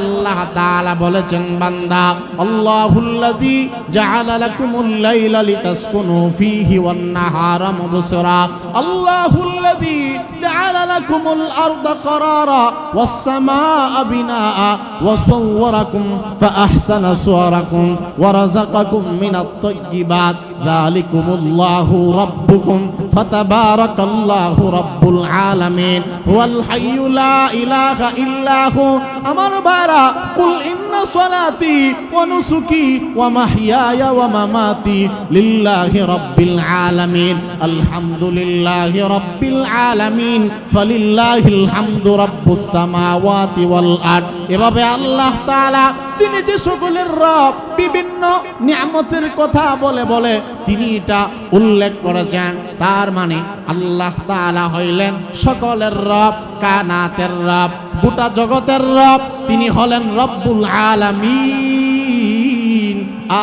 আল্লাহ তাআলা বলেছেন বান্দা আল্লাহুল্লাযী জাআলা লাকুমুল লাইলা লিতাসকুনু ফীহি ওয়ান নাহারা মুবসিরা আল্লাহুল্লাযী জাআলা লাকুমুল আরদা قرارا والسماء بناء وصوركم فأحسن صوركم ورزقكم من الطيبات ذلكم الله ربكم فتبارك الله رب العالمين هو الحي لا إله إلا هو أمر بارا قل إن صلاتي ونسكي ومحياي ومماتي لله رب العالمين الحمد لله رب العالمين فلله الحمد رب السماوات والأرض এভাবে আল্লাহ তাআলা তিনি যে সকলের রব বিভিন্ন নিয়ামতের কথা বলে বলে তিনি এটা উল্লেখ করেছেন তার মানে আল্লাহ তাআলা হইলেন সকলের রব কানাতের রব গোটা জগতের রব তিনি হলেন রব্বুল আলামিন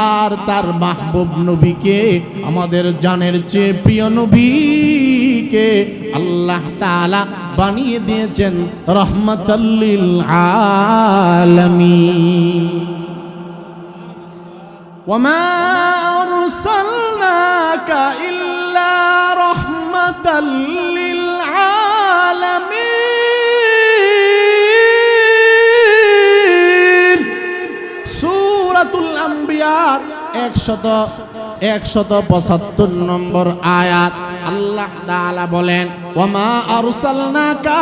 আর তার মাহবুব নবীকে আমাদের জানের চেয়ে প্রিয় নবীকে আল্লাহ তাআলা বানিয়ে দিয়েছেন রাহমাতাল লিল আলামিন ওয়ামা আরসালনাকা ইল্লা রাহমাতাল লিল আলামিন সূরাতুল আম্বিয়া 175 নম্বর আয়াত আল্লাহ তাআলা বলেন ওয়ামা আরসালনাকা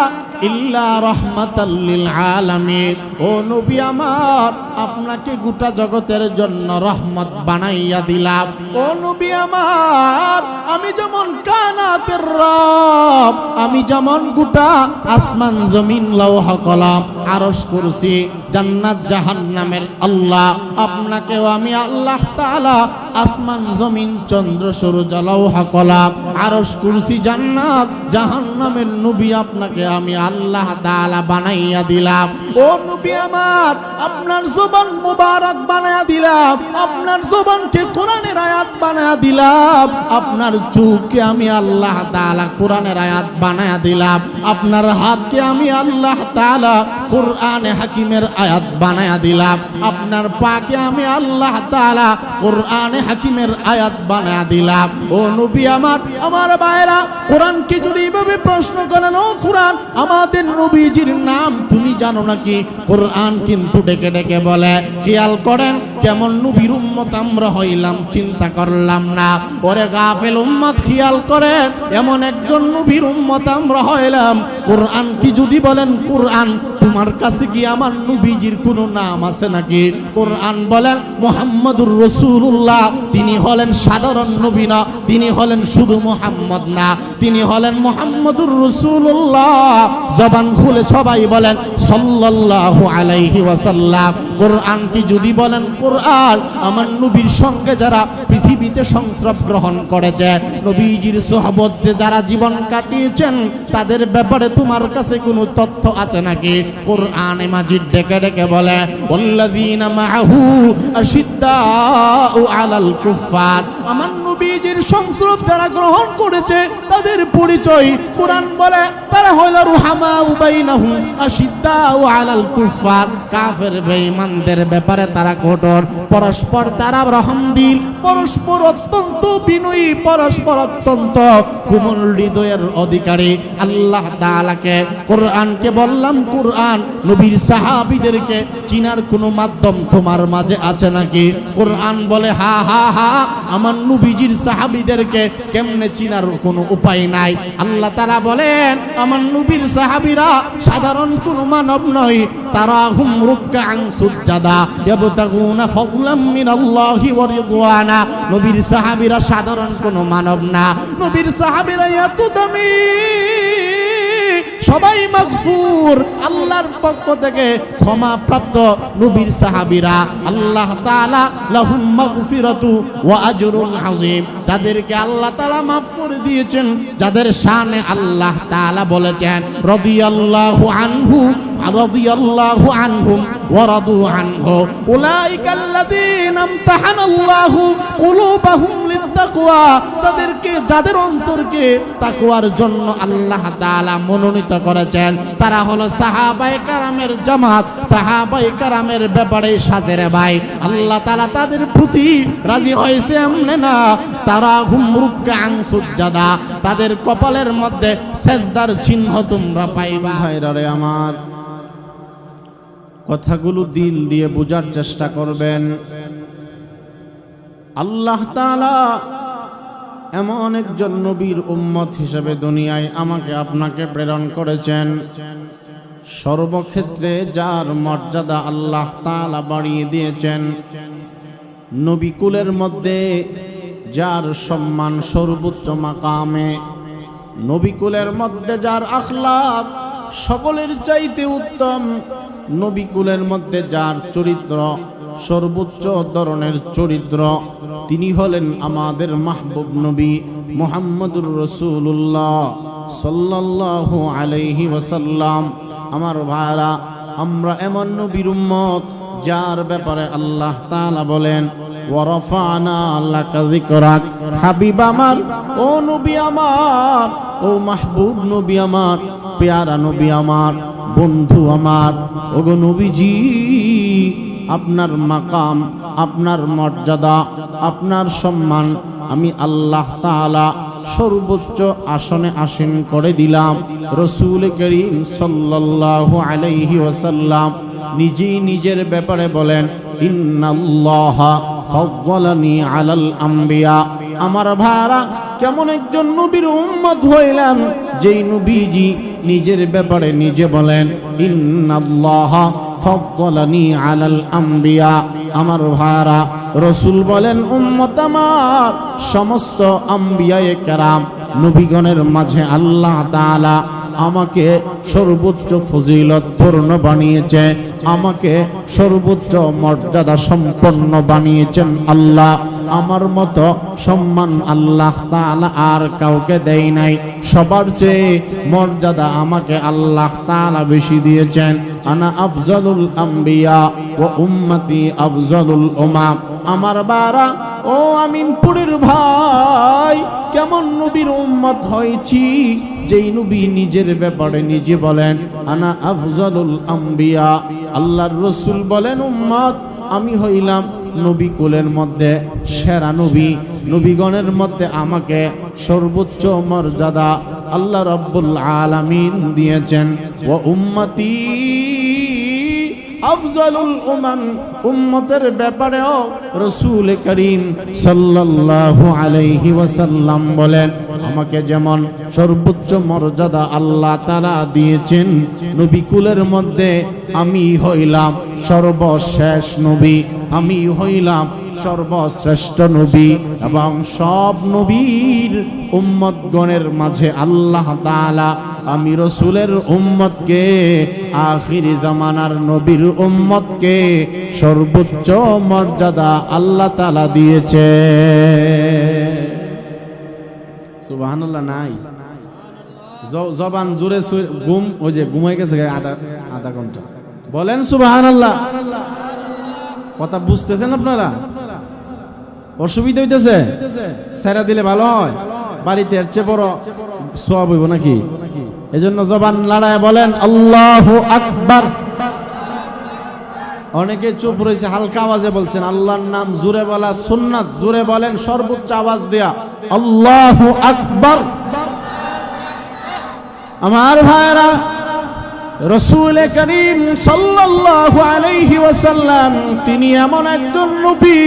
ইল্লা রাহমাতাল লিল আলামিন ও নবী আমার আপনাকে গোটা জগতের জন্য রহমত বানাইয়া দিলাম ও নবী আমার আমি যেমন কানাতের রব আমি যেমন গোটা আসমান জমিন লৌহ কলম আরশ কুরসি জান্নাত জাহান্নামের আল্লাহ আপনাকেও আমি আল্লাহ তাআলা আসমান জমিন চন্দ্র সূর্য লৌহ কলম আরশ কুরসি জান্নাত জাহান্নামের নবী আপনাকে আমি আল্লাহ তাআলা বানাইয়া দিলাম ও নবী আমার আপনার জবান মুবারক বানায়া দিলাম আপনার জবানকে কোরআনের আয়াত বানায়া দিলাম আপনার চোখকে আমি আল্লাহ তাআলা কোরআনের আয়াত বানায়া দিলাম আপনার হাতকে আমি আল্লাহ তাআলা কোরআনে হাকিমের আয়াত বানায়া দিলাম আপনার পাকে আমি আল্লাহ তাআলা কোরআনে হাকিমের আয়াত বানায়া দিলাম ও নবী আমার ভাইরা কোরআনকে যদি এইভাবে প্রশ্ন করেন ও কোরআন আমাদের নবীজির নাম তুমি জানো নাকি কোরআন কিন্তু ডেকে ডেকে বলে খেয়াল করেন কেমন নবীর উম্মত আমরা হইলাম চিন্তা করলাম না ওরে গাফেল উম্মত খেয়াল করেন এমন একজন নবীর উম্মত আমরা হইলাম কোরআন কি যদি বলেন কোরআন তোমার কাছে কি আমার নবীজির কোনো নাম আছে নাকি কোরআন বলেন মুহাম্মদুর রাসূলুল্লাহ তিনি হলেন সাধারণ নবী না তিনি হলেন শুধু মুহাম্মদ না তিনি হলেন মুহাম্মদুর রাসূলুল্লাহ জবান খুলে সবাই বলেন সাল্লাল্লাহু আলাইহি ওয়াসাল্লাম কোরআন কি যদি বলেন কোরআন আমার নবীর সঙ্গে যারা পৃথিবীতে সংস্রব গ্রহণ করেছে নবীজির সুহবতে যারা জীবন কাটিয়েছেন তাদের ব্যাপারে তোমার কাছে কোনো তথ্য আছে নাকি কোরআনে মাজিদ ডেকে ডেকে বলে ওয়াল্লাযীনা মাআহু আশিদ্দাউ আলাল কুফার আমার নবীজির সংস্রব যারা গ্রহণ করেছে তাদের পরিচয় কোরআন বলে তারা হলো রুহামাউ বাইনাহুম আশিদ্দাউ আলাল কুফার কাফের বেঈমানদের ব্যাপারে তারা কঠোর পরস্পর তারা রহমদিল পরস্পর অত্যন্ত বিনয়ী পরস্পর অত্যন্ত কোমল হৃদয়ের অধিকারী আল্লাহ তাআলাকে কোরআনকে বললাম কোরআন নবীর সাহাবীদেরকে চিনার কোনো মাধ্যম তোমার মাঝে আছে নাকি কোরআন বলে হা হা হা আমার নবীজির সাহাবীদেরকে কেমনে চিনার কোনো উপায় নাই আল্লাহ তাআলা বলেন আমার নবীর সাহাবীরা সাধারণ কোনো মানব নয় তারা হুম রুকআন সুজদা ইয়াবতাগুনা ফাদলাম মিনাল্লাহি ওয়া রিদওয়ানা নবীর সাহাবীরা সাধারণ কোনো মানব না নবীর সাহাবীরা এত দামি সবাই মাগফুর আল্লাহর পক্ষ থেকে ক্ষমা প্রাপ্ত নবীর সাহাবীরা আল্লাহ তাআলা লাহুম মাগফিরাতু ওয়া আজরুন আযীম যাদেরকে আল্লাহ তাআলা maaf করে দিয়েছেন যাদের শানে আল্লাহ তাআলা বলেছেন রাদিয়াল্লাহু আনহু রাদিয়াল্লাহু আনহুম ওয়া রাদু আনহু উলাইকাল্লাযীনা ইমতাহানাল্লাহু কুলুবাহুম লিত্তাকওয়া, যাদের অন্তরকে তাকওয়ার জন্য আল্লাহ তাআলা মনোনীত করেছেন তারা হলো সাহাবায়ে কেরামের জামাত। সাহাবায়ে কেরামের ব্যাপারে সাজের ভাই আল্লাহ তাআলা তাদের প্রতি রাজি হয়েছে এমনি না, তারা হুম রুকআন সুজদা, তাদের কপালের মধ্যে সেজদার চিহ্ন তোমরা পাইবা। ভাইরা রে আমার, কথাগুলো দিল দিয়ে বোঝার চেষ্টা করবেন। আল্লাহ তাআলা এমন একজন নবীর উম্মত হিসেবে দুনিয়ায় আমাকে আপনাকে প্রেরণ করেছেন, সর্বক্ষেত্রে যার মর্যাদা আল্লাহ তাআলা বাড়িয়ে দিয়েছেন। নবী কুলের মধ্যে যার সম্মান সর্বোচ্চ মাকামে, নবী কুলের মধ্যে যার আখলাক সকলের চাইতে উত্তম, নবী কুলের মধ্যে যার চরিত্র সর্বোচ্চ ধরনের চরিত্র, তিনি হলেন আমাদের মাহবুব নবী মুহাম্মদুর রাসূলুল্লাহ সাল্লাল্লাহু আলাইহি ওয়াসাল্লাম। আমার ভাইরা, আমরা এমন নবীর উম্মত যার ব্যাপারে আল্লাহ তাআলা বলেন ওয়া রাফা'না লাকা যিকরাক। হাবিব আমার, ও নবী আমার, ও মাহবুব নবী আমার, পেয়ারা নবী আমার, বন্ধু আমার, ওগো নবীজি, আপনার মাকাম, আপনার মর্যাদা, আপনার সম্মান আমি আল্লাহ তাআলা সর্বোচ্চ আসনে আসীন করে দিলাম। রাসূল করিম সাল্লাল্লাহু আলাইহি ওয়াসাল্লাম নিজেই নিজের ব্যাপারে বলেন ইন্নাল্লাহা ফাদ্দালানি আলাল আম্বিয়া। আমার ভাইরা, কেমন একজন নবীর উম্মত হইলাম যেই নবীজি নিজের ব্যাপারে নিজে বলেন ইন্নাল্লাহা ফাদ্দালানি আলাল আম্বিয়া। আমার ভাইরা, রাসূল বলেন উম্মত আমার, সমস্ত আম্বিয়ায়ে কেরাম নবীগণের মাঝে আল্লাহ তাআলা আমাকে সর্বোচ্চ ফজিলত পূর্ণ বানিয়েছে, আমাকে সর্বোচ্চ মর্যাদা সম্পন্ন বানিয়েছেন আল্লাহ। আমার মতো সম্মান আল্লাহ তাআলা আর কাউকে দেয় নাই। সবার চেয়ে মর্যাদা আমাকে আল্লাহ তাআলা বেশি দিয়েছেন। আনা আফজালুল আম্বিয়া ওয়া উম্মতি আফজালুল উমাম। আমার বারা, ও আমিনপুরের ভাই, কেমন নবীর উম্মত হয়েছি যেই নবী নিজের ব্যাপারে নিজে বলেন আনা আফজালুল আম্বিয়া। আল্লাহর রাসূল বলেন উম্মত, আমি হইলাম নবী কুলের মধ্যে সেরা নবী, নবীগণের মধ্যে আমাকে সর্বোচ্চ মর্যাদা আল্লাহ রাব্বুল আলামিন দিয়েছেন। ওয়া উম্মতি আফজালুল উমাম। উম্মতের ব্যাপারেও রাসূল করিম সাল্লাল্লাহু আলাইহি ওয়াসাল্লাম বলেন আমাকে যেমন সর্বোচ্চ মর্যাদা আল্লাহ তাআলা দিয়েছেন, নবী কুলের মধ্যে আমি হইলাম সর্বশেষ নবী, আমি হইলাম সর্বশ্রেষ্ঠ নবী। এবং সব নবীর উম্মতগণের মাঝে আল্লাহ তাআলা আমি রাসূলের উম্মতকে, আখিরি জামানার নবীর উম্মতকে সর্বোচ্চ মর্যাদা আল্লাহ তাআলা দিয়েছে। সুবহানাল্লাহ। নাই জবান জুড়ে ঘুম, ওই যে ঘুমাই গেছে আধা ঘন্টা, বলেন সুবহানাল্লাহ। কথা বুঝতেছেন আপনারা? অসুবিধা হইতেছে? সাইরা দিলে ভালো হয়, বাড়িতে এর চেয়ে বড় সওয়াব হইব নাকি? এজন্য জবান লড়ায় বলেন আল্লাহু আকবার। অনেকে চুপ রয়েছে, হালকা আওয়াজে বলছেন। আল্লাহর নাম জোরে বলা সুন্নাত, জোরে বলেন সর্বোচ্চ আওয়াজ দেয়া আল্লাহু আকবার। আমার ভাইরা, রাসূল করিম সাল্লাল্লাহু আলাইহি ওয়াসাল্লাম তিনি এমন একজন নবী,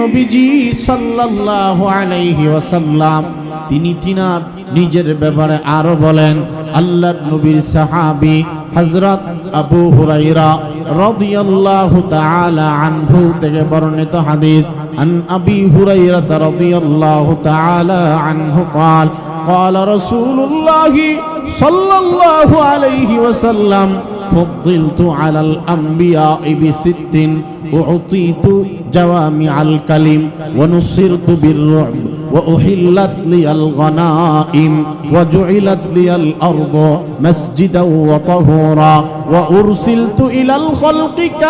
নবীজি সাল্লাল্লাহু আলাইহি ওয়াসাল্লাম তিনি তিনার নিজের ব্যাপারে আরো বলেন। আল্লাহর নবীর সাহাবী হযরত আবু হুরায়রা রাদিয়াল্লাহু তাআলা আনহু থেকে বর্ণিত হাদিস, আন আবি হুরায়রা রাদিয়াল্লাহু তাআলা আনহু قال قال رسول الله صلى الله عليه وسلم فضلت على الأنبياء بست أعطيت جوامع الكلم ونصرت بالرعب وأحلت لي الغنائم وجعلت لي الأرض مسجدا وطهورا وأرسلت إلى الخلق كافة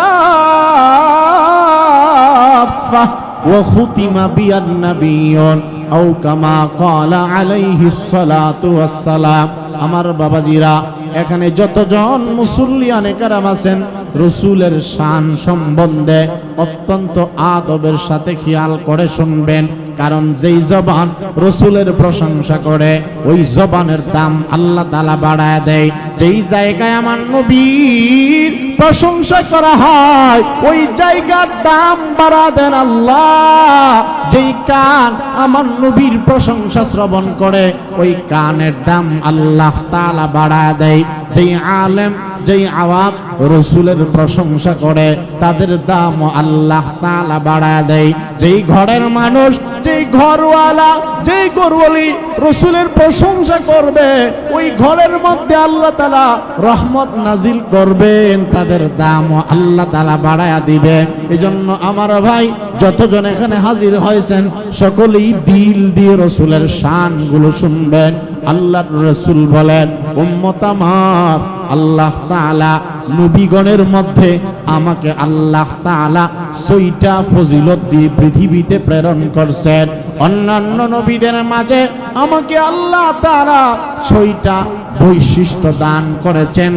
وختم بي النبيون أو كما قال عليه الصلاة والسلام আমার বাবাজিরা এখানে যতজন মুসল্লিয়ানে কেরাম আছেন রাসূলের শান সম্বন্ধে অত্যন্ত আদবের সাথে খেয়াল করে শুনবেন কারণ যেই জবান রাসূলের প্রশংসা করে ওই জবানের দাম আল্লাহ তাআলা বাড়ায় দেয় যেই জায়গায় আমার নবীর প্রশংসা করা হয় ওই জায়গার দাম বাড়া দেন আল্লাহ যেই কান আমার নবীর প্রশংসা শ্রবণ করে ওই কানের দাম আল্লাহ তাআলা বাড়ায় দেয় যেই আলেম যেই আওয়াম রাসূলের প্রশংসা করে তাদের দাম আল্লাহ তাআলা বাড়ায় দেয় যেই ঘরের মানুষ যেই ঘরওয়ালা যেই গরওয়ালি রাসূলের প্রশংসা করবে ওই ঘরের মধ্যে আল্লাহ তাআলা রহমত নাজিল করবেন তাদের দাম আল্লাহ তাআলা বাড়ায়া দিবে এজন্য আমার ভাই যতজন এখানে হাজির হয়েছেন সকলেই দিল দিয়ে রাসূলের শানগুলো শুনবেন আল্লাহর রাসূল বলেন উম্মত আমার আল্লাহ তাআলা নবীগণের মধ্যে আমাকে আল্লাহ তাআলা ৬টা ফজিলত দিয়ে পৃথিবীতে প্রেরণ করছেন অন্যান্য নবীদের মাঝে আমাকে আল্লাহ তাআলা ৬টা বৈশিষ্ট্য দান করেছেন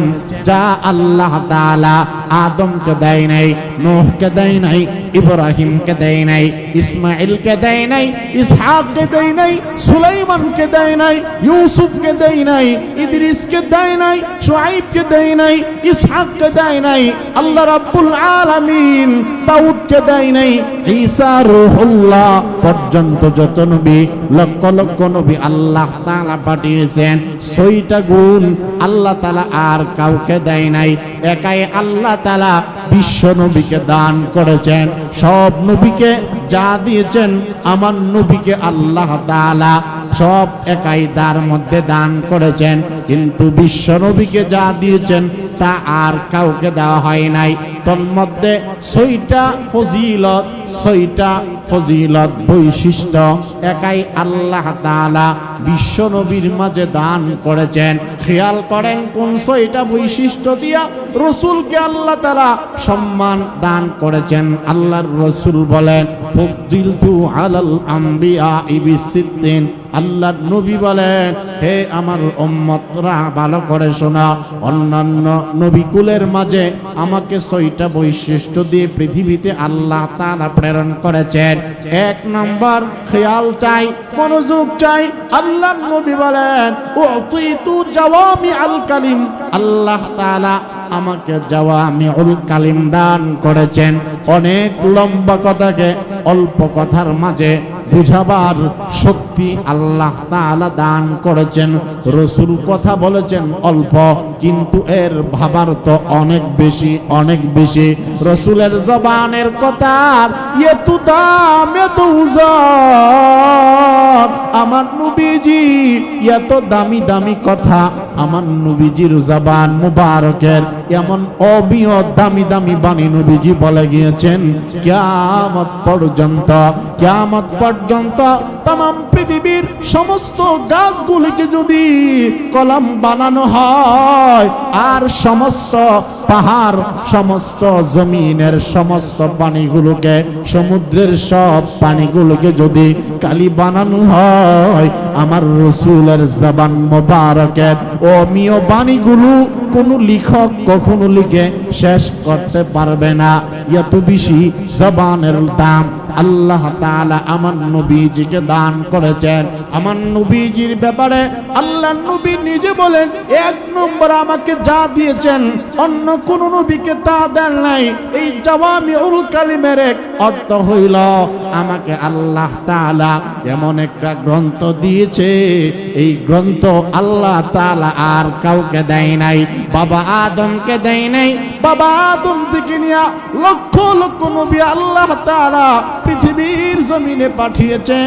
যা আল্লাহ তাআলা আদমকে দেয় নাই নূহকে দেয় নাই ইব্রাহিমকে দেয় নাই ইসমাঈলকে দেয় নাই ইসহাককে দেয় নাই সুলাইমানকে দেয় নাই ইউসুফকে দেয় নাই ইদ্রিসকে দেয় নাই শুআইবকে দেয় নাই ইসহাককে দেয় নাই আল্লাহ রাব্বুল আলামিন দাউদকে দেয় নাই ঈসা রূহুল্লাহ পর্যন্ত যত নবী লক্ষ লক্ষ নবী আল্লাহ তাআলা পাঠিয়েছেন ৬টা গুণ আল্লাহ তাআলা আর কাউকে দেয় নাই একাই আল্লাহ তাআলা বিশ্ব নবীকে দান করেছেন সব নবীকে যা দিয়েছেন আমার নবীকে আল্লাহ তাআলা সব একাই তার মধ্যে দান করেছেন কিন্তু বিশ্ব নবীকে যা দিয়েছেন তা আর কাউকে দেওয়া হয় নাই তন্মধ্যে ৬টা ফজিলত বৈশিষ্ট্য একাই আল্লাহ তাআলা বিশ্ব নবীর মাঝে দান করেছেন খেয়াল করেন কোন ৬টা বৈশিষ্ট্য দিয়া রাসূলকে আল্লাহ তাআলা সম্মান দান করেছেন আল্লাহর রাসূল বলেন ফুদ্দিলতু আলাল আমবিয়া বিসিদ্দিন আল্লাহর নবী বলেন হে আমার উম্মতরা ভালো করে শোনা অন্যান্য নবীকুলের মাঝে আমাকে ৬টা বৈশিষ্ট্য দিয়ে পৃথিবীতে আল্লাহ তাআলা প্রেরণ করেছেন এক নাম্বার খেয়াল চাই মনোযোগ চাই আল্লাহর নবী বলেন উতিতু জাওয়ামিআল কালিম আল্লাহ তাআলা আমাকে জাওয়ামিউল কালিম দান করেছেন অনেক লম্বা কথাকে অল্প কথার মাঝে বুঝাবার শক্তি আল্লাহ তাআলা দান করেছেন রাসূল কথা বলেছেন অল্প কিন্তু এর ভাবার তো অনেক বেশি রাসূলের জবানের কথার এত দাম এত ওজন আমার নবীজি এত দামি দামি কথা আমার নবীজির জবান মুবারকের এমন অবিয়ত দামি দামি বাণী নবীজি বলে গিয়েছেন কিয়ামত পর্যন্ত तमाम পৃথিবীর সমস্ত গাছগুলিকে যদি কলম বানানো হয় আর সমস্ত পাহাড় সমস্ত জমিনের সমস্ত পানিগুলোকে সমুদ্রের সব পানিগুলোকে যদি কালি বানানো হয় আমার রাসূলের জবান মোবারকের অমীয় বাণীগুলো কোনো লেখক কখনো লিখে শেষ করতে পারবে না এত বেশি জবানের দাম আল্লাহ তাআলা আমার নবীজিকে দান করেছেন আমার নবীজির ব্যাপারে আল্লাহর নবী নিজে বলেন এক নম্বর আমাকে যা দিয়েছেন অন্য কোন নবীকে তা দেন নাই এই জাওয়ামিউল কালিমের এক অর্থ হইল আমাকে আল্লাহ তাআলা এমন একটা গ্রন্থ দিয়েছে এই গ্রন্থ আল্লাহ তাআলা আর কাউকে দেয় নাই বাবা আদমকে দেয় নাই বাবা আদম থেকে নিয়ে লক্ষ লক্ষ নবী আল্লাহ তাআলা পৃথিবীর জমিনে পাঠিয়েছে,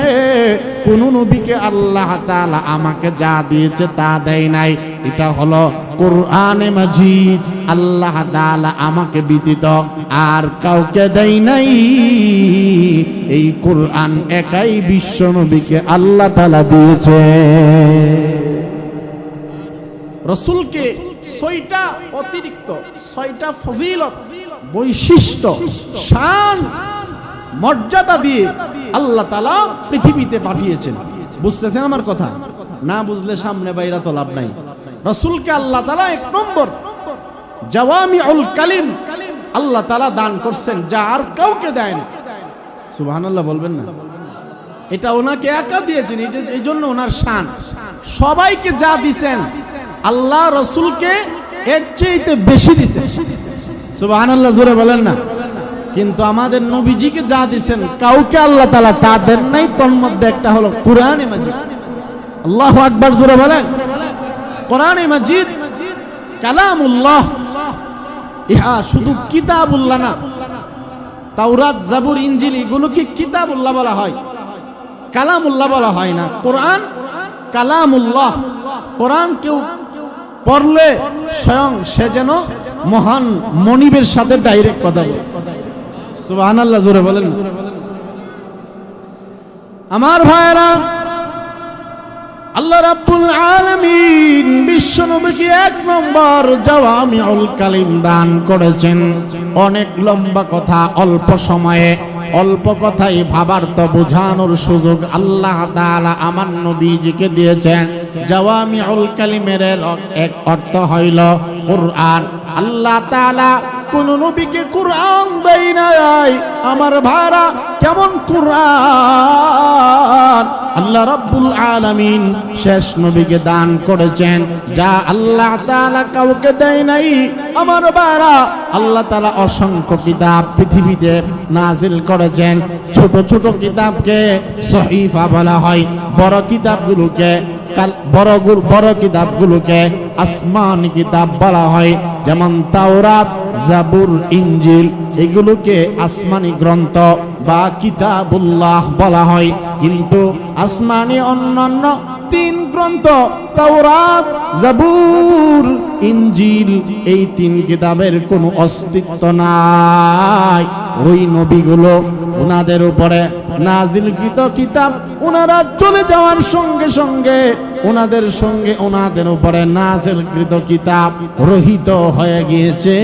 কোন নবীকে আল্লাহ তাআলা আমাকে যা দিয়েছে তা দেয় নাই। এটা হলো কোরআনে মাজিদ, আল্লাহ তাআলা আমাকে ব্যতীত আর কাউকে দেয় নাই। এই কোরআন একাই বিশ্ব নবীকে আল্লাহ তাআলা দিয়েছে। রাসূলকে ৬টা অতিরিক্ত ৬টা ফজিলত, বৈশিষ্ট্য, শান, মর্যাদা দিয়ে আল্লাহ তাআলা পৃথিবীতে পাঠিয়েছেন। বুঝতেছেন আমার কথা? না বুঝলে সামনে বাইরা তো লাভ নাই। রাসূলকে আল্লাহ তাআলা ১ নম্বর জাওয়ামিউল কালিম আল্লাহ তাআলা দান করছেন, যা আর কাউকে দেয় না। সুবহানাল্লাহ বলবেন না? এটা ওনাকে একা দিয়েছেন, এই জন্য ওনার শান। সবাইকে যা দিয়েছেন আল্লাহ রাসূলকে এর চেয়ে বেশি দিয়েছেন। সুবহানাল্লাহ জোরে বলেন না? কিন্তু আমাদের নবীজিকে যা দিয়েছেন কাউকে আল্লাহ তাআলা তা দেন নাই। তোর মধ্যে একটা হলো কোরআনে মাজিদ। আল্লাহু আকবার জোরে বলেন। কোরআনে মাজিদ কালামুল্লাহ, ইহা শুধু কিতাবুল্লাহ না। তাওরাত, জাবুর, ইনজিল এগুলোকে কিতাবুল্লাহ বলা হয়, কালামুল্লাহ বলা হয় না। কোরআন কালামুল্লাহ। কোরআন কেউ পড়লে স্বয়ং সে যেন মহান মনিবের সাথে ডাইরেক্ট কথা বলে। সুবহানাল্লাহ জোরে বলেন। আমার ভাইরা, আল্লাহ রাব্বুল আলামিন বিশ্ব নবীকে ১ নম্বর জাওয়ামিউল কালিম দান করেছেন। অনেক লম্বা কথা অল্প সময়ে, অল্প কথাই ভাবার তো বোঝানোর সুযোগ আল্লাহ তাআলা আমার নবীজিকে দিয়েছেন। জাওয়ামিউল কালিমের এক অর্থ হইল কোরআন। আল্লাহ তাআলা কোন নবীকে কোরআন দেয় নাই। আমার ভাইরা, কেমন কোরআন আল্লাহ রাব্বুল আলামিন শেষ নবীকে দান করেছেন, যা আল্লাহ তাআলা কাউকে দেয় নাই। আমার ভাইরা, আল্লাহ তাআলা অসংখ্য কিতাব পৃথিবীতে নাজিল করেছেন। ছোট ছোট কিতাবকে সহিফা বলা হয়, বড় কিতাবগুলোকে বড় কিতাবগুলোকে আসমানি কিতাব বলা হয়। যেমন তাওরাত, জাবুর, ইনজিল এগুলোকে আসমানি গ্রন্থ বা কিতাবুল্লাহ বলা হয়। কিন্তু আসমানি অন্যান্য 3 গ্রন্থ তাওরাত, জাবুর, ইনজিল এই 3 কিতাবের কোনো অস্তিত্ব নাই। ওই নবীগুলো ওনাদের উপরে নাজিলকৃত কিতাব ওনারা চলে যাওয়ার সঙ্গে সঙ্গে ওনাদের উপরে নাজিলকৃত কিতাব রহিত হয়ে গিয়েছে।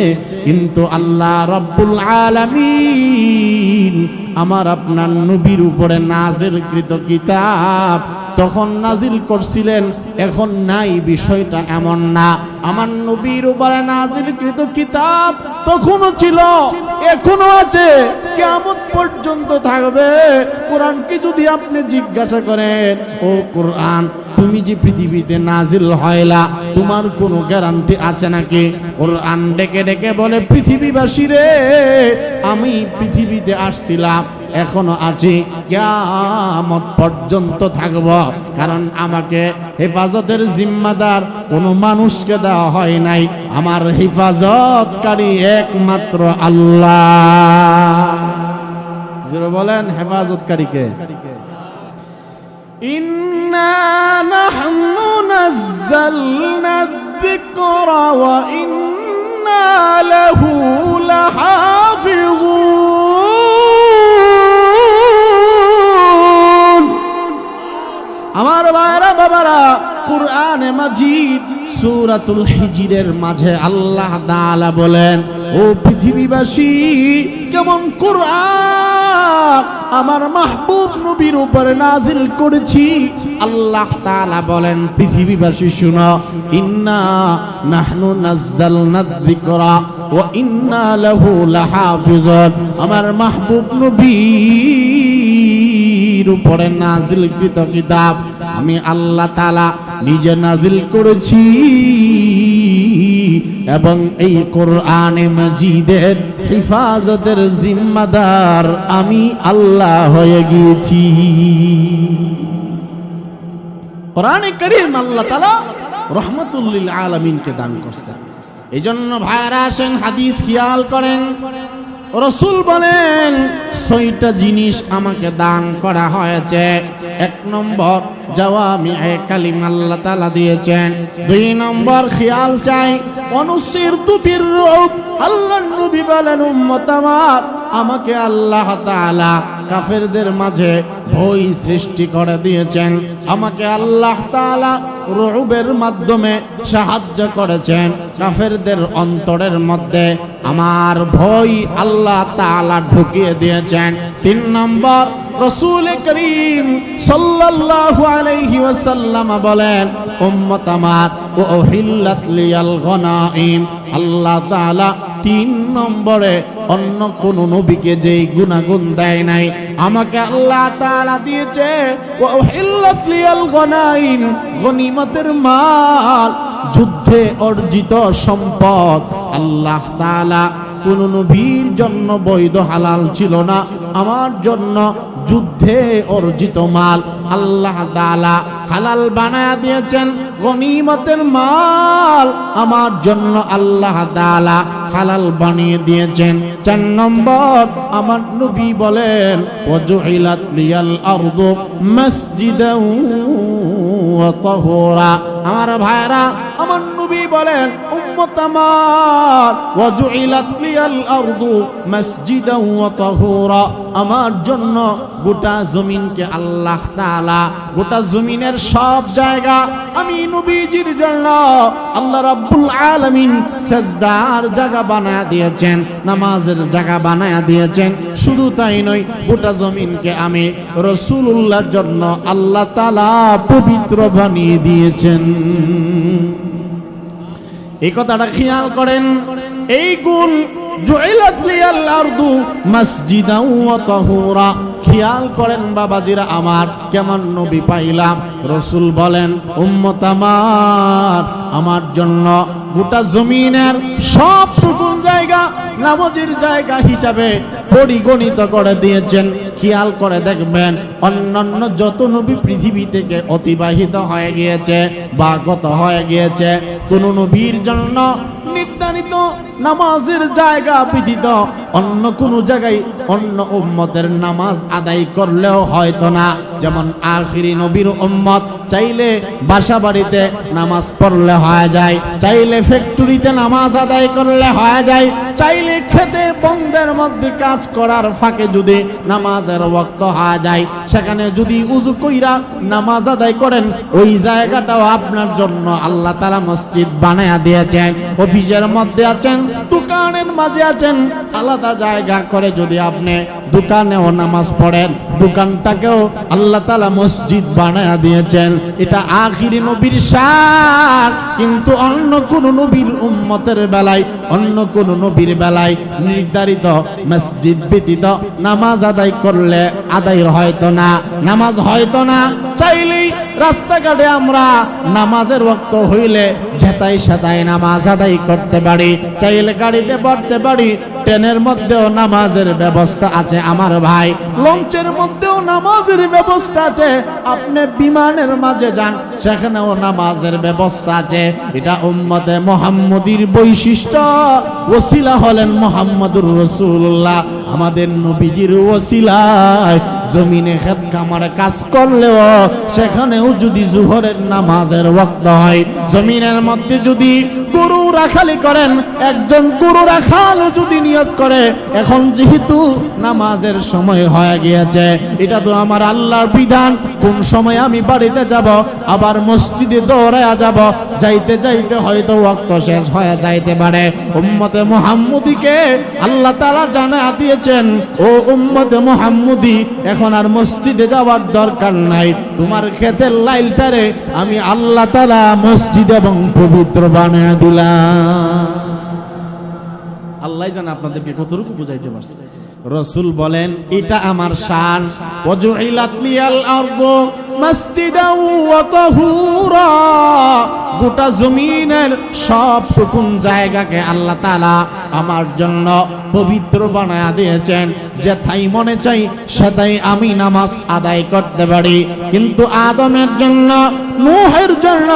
কিন্তু আল্লাহ রাব্বুল আলামিন আমার আপনার নবীর উপরে নাজিলকৃত কিতাব তখন নাজিল করছিলেন, এখন নাই, বিষয়টা এমন না। আমার নবীর উপরে নাজিলকৃত কিতাব তখনও ছিল, এখনো আছে, কিয়ামত পর্যন্ত থাকবে। কোরআনকে যদি আপনি জিজ্ঞাসা করেন, ও কোরআন তুমি যে পৃথিবীতে নাজিল হয়লা, তোমার কোনো গ্যারান্টি আছে নাকি? কোরআন ডেকে ডেকে বলে, পৃথিবীবাসী রে, আমি পৃথিবীতে আসছিলাম, এখনো আছি, কিয়ামত পর্যন্ত থাকব। কারণ আমাকে হেফাজতের জিম্মাদার কোনো মানুষকে দেওয়া হয় নাই, আমার হেফাজতকারী একমাত্র আল্লাহ। জোরে বলেন, হেফাজতকারীকে। ইন্না নাহনু নাযালনা যিকরা ওয়া ইন্না লাহু লাহাফিজুন। আমার ভাইরা বাবারা, কুরআনে মাজিদ সূরাতুল হিজরের মাঝে আল্লাহ তাআলা বলেন, ও পৃথিবীবাসী, যেমন কুরআন আমার মাহবুব নবীর উপরে নাজিল করেছি, আল্লাহ তাআলা বলেন, পৃথিবীবাসী শুনো, ইন্না নাহনু নাযালনা যিকরা ওয়া ইন্না লাহু লাহাফিজুন। আমার মাহবুব নবীর উপরে নাজিলকৃত কিতাব আমি আল্লাহ তাআলা নিজে নাজিল করেছি, এবং এই কোরআনে মাজিদের হিফাজতের জিম্মাদার আমি আল্লাহ হয়ে গিয়েছি। কোরআনে কারীম আল্লাহ তাআলা রাহমাতুল লিল আলামিনকে দান করছেন। এই জন্য ভাইরা আসেন, হাদিস খেয়াল করেন, রাসূল বলেন 6টা জিনিস আমাকে দান করা হয়েছে। 1 নম্বর জাওয়ামিয়ে কালিমা আল্লাহ তাআলা দিয়েছেন। 2 নম্বর খেয়াল চাই অনুসিরতু বিররূব, আল্লাহর নবী বলেন উম্মত আমার, আমাকে আল্লাহ তাআলা কাফেরদের মাঝে ভয় সৃষ্টি করে দিয়েছেন। আমাকে আল্লাহ তাআলা রুবের মাধ্যমে সাহায্য করেছেন। কাফেরদের অন্তরের মধ্যে আমার ভয় আল্লাহ তাআলা ঢুকিয়ে দিয়েছেন। 3 নম্বর রাসূল করিম সাল্লাল্লাহু আলাইহি ওয়াসাল্লাম বলেন উম্মত আমার উহিল্লাত লিয়াল গনাইম, আল্লাহ তাআলা 3 নম্বরে অন্য কোন নবীকে যেই গুনাহগুণ দেয় নাই আমাকে আল্লাহ তাআলা দিয়েছে। উহিল্লাত লিয়াল গনাইম, গনিমতের মাল, যুদ্ধে অর্জিত সম্পদ। আল্লাহ তাআলা কোন নবীর জন্য বৈধ হালাল ছিল না, আমার জন্য যুদ্ধে অর্জিত মাল আল্লাহ তাআলা হালাল বানায়া দিয়েছেন। গনিমতের মাল আমার জন্য আল্লাহ তাআলা হালাল বানিয়ে দিয়েছেন। 4 নম্বর আমার নবী বলেন ওয়াজুইলাত লিয়াল আরদু মাসজিদান ওয়া তাহুরা। আমার ভাইরা, আমার নবী বলেন উম্মত আমার ওয়াজুইলাত লিয়াল আরদু মাসজিদান ওয়া তাহুরা, আমার জন্য গোটা জমিনকে আল্লাহ তাআলা, গোটা জমিনের সব জায়গা আমি নবীজির জন্য আল্লাহ রাব্বুল আলামিন সাজদার জায়গা বানায়া দিয়েছেন, নামাজের জায়গা বানায়া দিয়েছেন। শুধু তাই নয়, গোটা জমিনকে আমি রাসূলুল্লাহর জন্য আল্লাহ তাআলা পবিত্র বানিয়ে দিয়েছেন। এই কথাটা খেয়াল করেন। এই গুণ জুইলাত লিয়াল আরদু মাসজিদান ওয়া তাহুরা, খেয়াল করেন বাবাজিরা আমার, কেমন নবী পাইলাম। রাসূল বলেন উম্মত আমার জন্য গোটা জমিনের সবটুকু জায়গা নামাজের জায়গা হিসাবে পরিগণিত করে দিয়েছেন। খেয়াল করে দেখবেন অন্যান্য যত নবী পৃথিবী থেকে অতিবাহিত হয়ে গিয়েছে বা গত হয়ে গিয়েছে, কোন নবীর জন্য নির্ধারিত নামাজের জায়গা ব্যতীত অন্য কোন জায়গায় অন্য উম্মতের নামাজ আদায় করলেও হয়তো না। যেমন আখিরি নবীর উম্মত চাইলে বাসা বাড়িতে নামাজ পড়লে হয়ে যায়, চাইলে ফ্যাক্টরিতে নামাজ আদায় করলে হয়ে যায়, চাইলে খেতে বন্ধের মধ্যে কাজ করার ফাঁকে যদি নামাজের ওয়াক্ত হয়ে যায়, সেখানে যদি উযু কইরা নামাজ আদায় করেন, ওই জায়গাটাও আপনার জন্য আল্লাহ তাআলা মসজিদ বানায়া দিয়েছেন। অফিসের মধ্যে আছেন, দোকানের মাঝে আছেন, আলাদা জায়গা করে যদি আপনি দোকানেও নামাজ পড়েন, দোকানটাকেও আল্লাহ তাআলা মসজিদ বানায়া দিয়েছেন। এটা আখিরি নবীর শান। কিন্তু অন্য কোন নবীর উম্মতের বেলায়, অন্য কোন নবীর বেলায় নির্ধারিত মসজিদ ব্যতীত নামাজ আদায় করলে আদায় হয়তো না, নামাজ হয়তো না। চাইলেই রাস্তাঘাটে আমরা নামাজের ওয়াক্ত হইলে যেতাই সেতাই নামাজ আদায় করতে পারি, চাইলে গাড়িতে পড়তে পারি, ট্রেনের মধ্যেও নামাজের ব্যবস্থা আছে আমার ভাই, লঞ্চের মধ্যেও নামাজের ব্যবস্থা আছে, আপনি বিমানের মাঝে যান সেখানেও নামাজের ব্যবস্থা আছে। এটা উম্মতে মুহাম্মদীর বৈশিষ্ট্য। ওসিলা হলেন মুহাম্মদুর রাসূলুল্লাহ, আমাদের নবীজির ওসিলায় জমিনে খেত খামারে কাজ করলেও সেখানেও যদি জোহরের নামাজের ওয়াক্ত হয়, জমিনের মধ্যে যদি গরু রাখালি করেন, একজন গরু রাখাল যদি নিয়ত করে এখন যেহেতু নামাজের সময় হয়ে গিয়েছে, এটা তো আমার আল্লাহর বিধান, কোন সময় আমি বাড়িতে যাব আবার মসজিদে দৌড়ায়া যাব, যাইতে যাইতে হয়তো ওয়াক্ত শেষ হয়ে যাইতে পারে। উম্মতে মুহাম্মদীকে আল্লাহ তাআলা জানায়া দিয়েছেন, ও উম্মতে মুহাম্মদী এখন আর মসজিদে যাওয়ার দরকার নাই, তোমার ক্ষেতের লাইলটারে আমি আল্লাহ তাআলা মসজিদ এবং পবিত্র বানায়া দিলাম। আল্লাহ জানে আপনাদেরকে কতটুকু বুঝাইতে পারছে। রাসূল বলেন এটা আমার শান। ওয়াজুইলাত লিয়াল আরদু মাসজিদান ওয়া তাহুরা, গোটা জমিনের সবটুকু জায়গাকে আল্লাহ তাআলা আমার জন্য পবিত্র বানায়া দিয়েছেন, যেথায় মনে চাই সেটাই আমি নামাজ আদায় করতে পারি। কিন্তু আদমের জন্য, নূহের জন্য,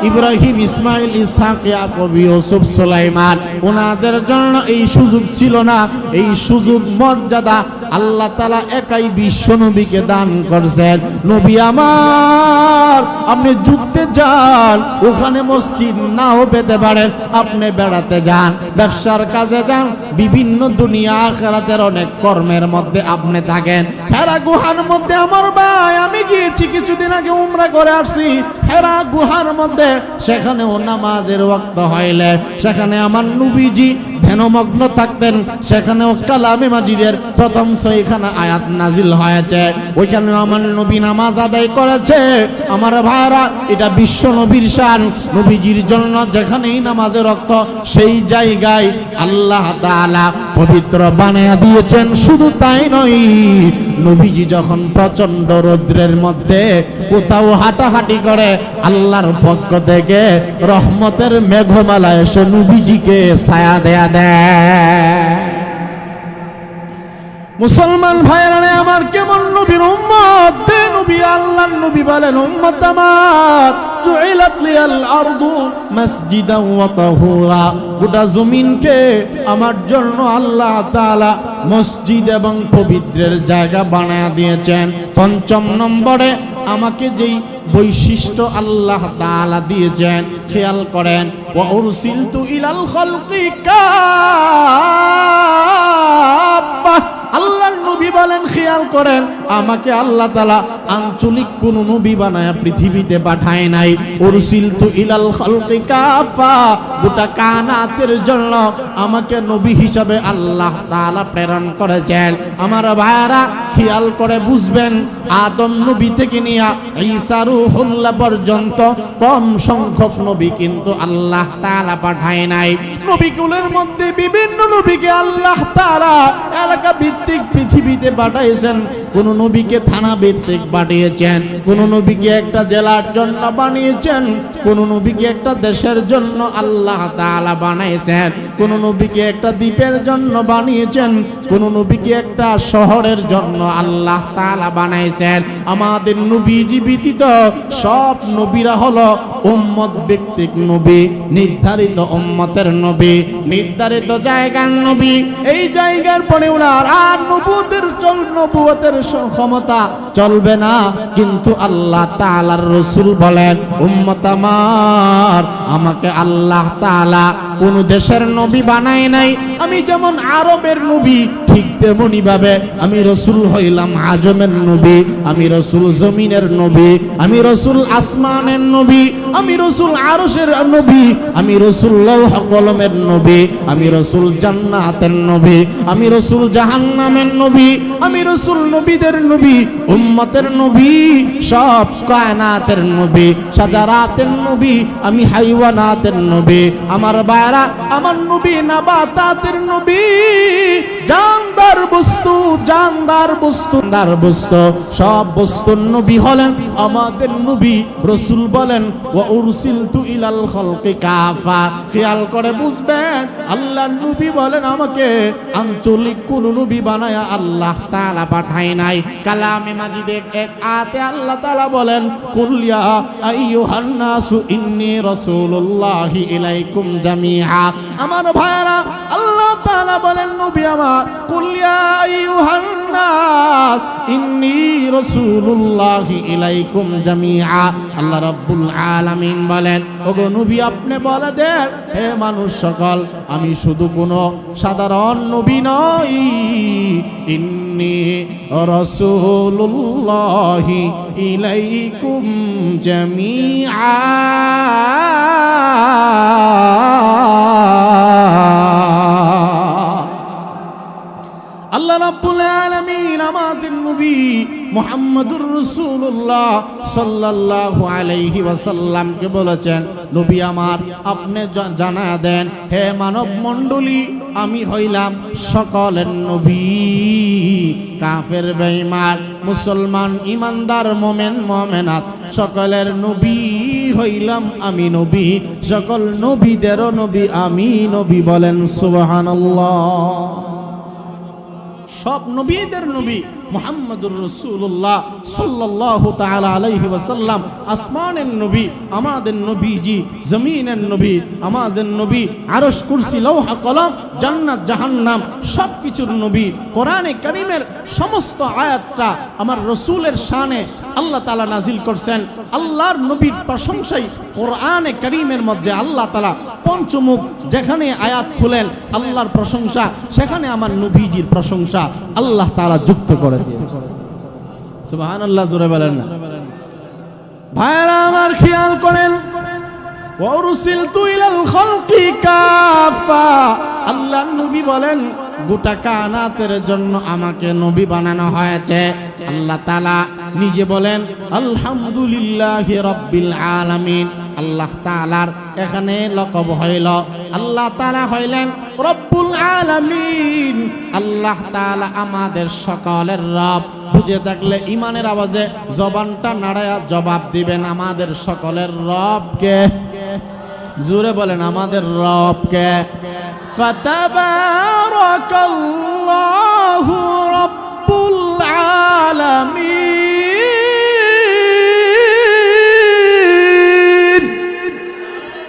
ইব্রাহিম, ইসমাইল, ইসহাক, ইয়াকুব, ইউসুফ, সুলাইমান, ওনাদের জন্য এই সুযোগ ছিল না। এই সুযোগ মর্যাদা আল্লাহ তাআলা একাই বিশ্ব নবীকে দান করছেন। নবী আমার, আপনি যুদ্ধে যান, ওখানে মসজিদ নাও পেতে পারেন, আপনি বেড়াতে যান, ব্যবসার কাজে যান, বিভিন্ন দুনিয়া আখিরাতের অনেক কর্মের মধ্যে আপনি থাকেন। হেরা গুহার মধ্যে আমার ভাই, আমি গিয়েছি কিছুদিন আগে, উমরা করে আসছি। হেরা গুহার মধ্যে, সেখানেও নামাজের ওয়াক্ত হইলে সেখানে আমার নবীজি ধ্যানমগ্ন থাকতেন। সেখানেও কালামে মাজিদের প্রথম 6খানা আয়াত নাজিল হয়েছে, ওইখানেও আমার নবী নামাজ আদায় করেছে। আমার ভাইরা, এটা বিশ্ব নবীর শান। নবীজির জন্য যেখানেই নামাজের রক্ত, সেই জায়গায় আল্লাহ তাআলা পবিত্র বানায়া দিয়েছেন। শুধু তাই নয়, নবীজি যখন প্রচন্ড রৌদ্রের মধ্যে কোথাও হাঁটাহাঁটি করে, আল্লাহর পক্ষ থেকে রহমতের মেঘমালা এসে নবীজিকে ছায়া দেয়া দেয়। মুসলমান ভাইরা আমার, কেমন নবীর উম্মত, নবী আল্লাহর নবী বলেন, উম্মত আমার, জুইলাত লিয়াল আরদু মাসজিদাও ওয়া তাহুরা, গোটা জমিনকে আমার জন্য আল্লাহ তাআলা মসজিদ এবং পবিত্রের জায়গা বানায়া দিয়েছেন। 5 নম্বরে আমাকে যেই বৈশিষ্ট্য আল্লাহ তাআলা দিয়েছেন, খেয়াল করেন, ওয়া উরসিলতু ইলাল খালকি কাফা। আল্লাহর নবী বলেন, খেয়াল করেন, আমাকে আল্লাহ তাআলা আঞ্চলিক কোন নবী বানায়া পৃথিবীতে পাঠায় নাই। উরসিলতু ইলাল খালকি কাফা, গোটা কায়নাতের জন্য আমাকে নবী হিসাবে আল্লাহ তাআলা প্রেরণ করেছেন। আমার ভাইরা, খেয়াল করে বুঝবেন, আদম নবী থেকে নিয়ে ঈসা রূহুল্লাহ পর্যন্ত কম সংখ্যক নবী কিন্তু আল্লাহ তাআলা পাঠায় নাই। নবীকুলের মধ্যে বিভিন্ন নবীকে আল্লাহ তাআলা এলাকা ভিত্তিক পৃথিবীতে পাঠাইছেন। কোন নবীকে থানা ভিত্তিক পাঠিয়েছেন, কোন নবীকে একটা জেলার জন্য বানিয়েছেন, কোন নবীকে একটা দেশের জন্য আল্লাহ তাআলা বানাইছেন, কোন নবীকে একটা দ্বীপের জন্য বানিয়েছেন, কোন নবীকে একটা শহরের জন্য আল্লাহ তাআলা বানাইছেন। আমাদের নবীজি ব্যতীত সব নবীরা হলো উম্মত ভিত্তিক নবী, নির্ধারিত উম্মতের নবী, নির্ধারিত জায়গার নবী। এই জায়গার পরে ওনার আর নবুয়তের ক্ষমতা চলবে না। কিন্তু আল্লাহ তাআলার রাসূল বলেন, উম্মত আমার, আমাকে আল্লাহ তাআলা কোন দেশের নবী বানায় নাই। আমি যেমন আরবের নবী, ঠিক তেমনি ভাবে আমি রাসূল হইলাম আজমের নবী, আমি রাসূল জমিনের নবী, আমি রাসূল আসমানের নবী, আমি রাসূল আরশের নবী, আমি রাসূল লৌহ কলমের নবী, আমি রাসূল জান্নাতের নবী, আমি রাসূল জাহান্নামের নবী, আমি রাসূল নবীদের নবী, উম্মতের নবী, সব কায়নাতের নবী, সাজারাতের নবী, আমি হাইওয়ানাতের নবী। আমার ভাইরা, আমার নবী নাবাতাতের নবী, জানদার বস্তু, জানদার বস্তু, জানদার বস্তু, সব বস্তুর নবী হলেন আমাদের নবী। রাসূল বলেন, ওয়া উরসিলতু ইলাল খালকি কাফা। খেয়াল করে বুঝবেন, আল্লাহর নবী বলেন, আমাকে আঞ্চলিক কোন নবী বানায়া আল্লাহ তাআলা পাঠায় নাই। কালামে মাজিদে এক আয়াতে আল্লাহ তাআলা বলেন, কুল ইয়া আইয়ুহান নাসু ইন্নী রাসূলুল্লাহি ইলাইকুম জামিআ। আমার ভাইরা, আল্লাহ তাআলা বলেন, নবী আমার, কুল ইয়া আইয়ুহান নাস ইন্নী রাসূলুল্লাহি ইলাইকুম জামিআ। আল্লাহ রাব্বুল আলামিন বলেন, ওগো নবী, আপনি বলে দেন, হে মানুষ সকল, আমি শুধু কোনো সাধারণ নবী নই। ইন্নী রাসূলুল্লাহি ইলাইকুম জামিআ। আল্লাহ রাব্বুল আলামিন আমাদের নবী মুহাম্মদুর রাসূলুল্লাহ সাল্লাল্লাহু আলাইহি ওয়াসাল্লামকে বলেছেন, নবী আমার, আপনি জানা দেন, হে মানব মণ্ডলী, আমি হইলাম সকলের নবী। কাফের বেঈমান, মুসলমান, ইমানদার, মুমিন, মুমিনাত, সকলের নবী হইলাম আমি নবী, সকল নবীদেরও নবী আমি নবী। বলেন সুবহানাল্লাহ। সব নবীদের নবী মুহাম্মদুর রাসূলুল্লাহ সাল্লাল্লাহু তাআলা আলাইহি ওয়াসাল্লাম আসমানের নবী, আমাদের নবীজি জমিনের নবী, আমাদের নবী আরশ কুরসি লৌহ কলম জান্নাত জাহান্নাম সবকিছুর নবী। কোরআনে কারীমের সমস্ত আয়াতটা আমার রাসূলের শানে আল্লাহ তাআলা নাজিল করছেন। আল্লাহর নবীর প্রশংসাই কোরআনে কারীমের মধ্যে আল্লাহ তাআলা পঞ্চমুখ যেখানে আয়াত খুলেন আল্লাহর প্রশংসা, সেখানে আমার নবীজির প্রশংসা আল্লাহ তাআলা যুক্ত করে দিয়েছেন। সুবহানাল্লাহ, জোরে বলেন না। ভাইরা আমার খেয়াল করেন, ওয়ারসিলতু ইলাল খালকি কাফা, আল্লাহর নবী বলেন গোটা কায়নাতের জন্য আমাকে নবী বানানো হয়েছে। আল্লাহ তাআলা নিজে বলেন আলহামদুলিল্লাহি রাব্বিল আলামিন। আল্লাহ তাআলার এখানে লকব হইল, আল্লাহ তাআলা হইলেন রব্বুল আলামিন। আল্লাহ তাআলা আমাদের সকলের রব। বুঝে থাকলে ইমানের আওয়াজে জবানটা নাড়ায়া জবাব দিবেন, আমাদের সকলের রব কে? জোরে বলেন, আমাদের রব কে? ফাতাবারাকাল্লাহু রাব্বুল আলামিন।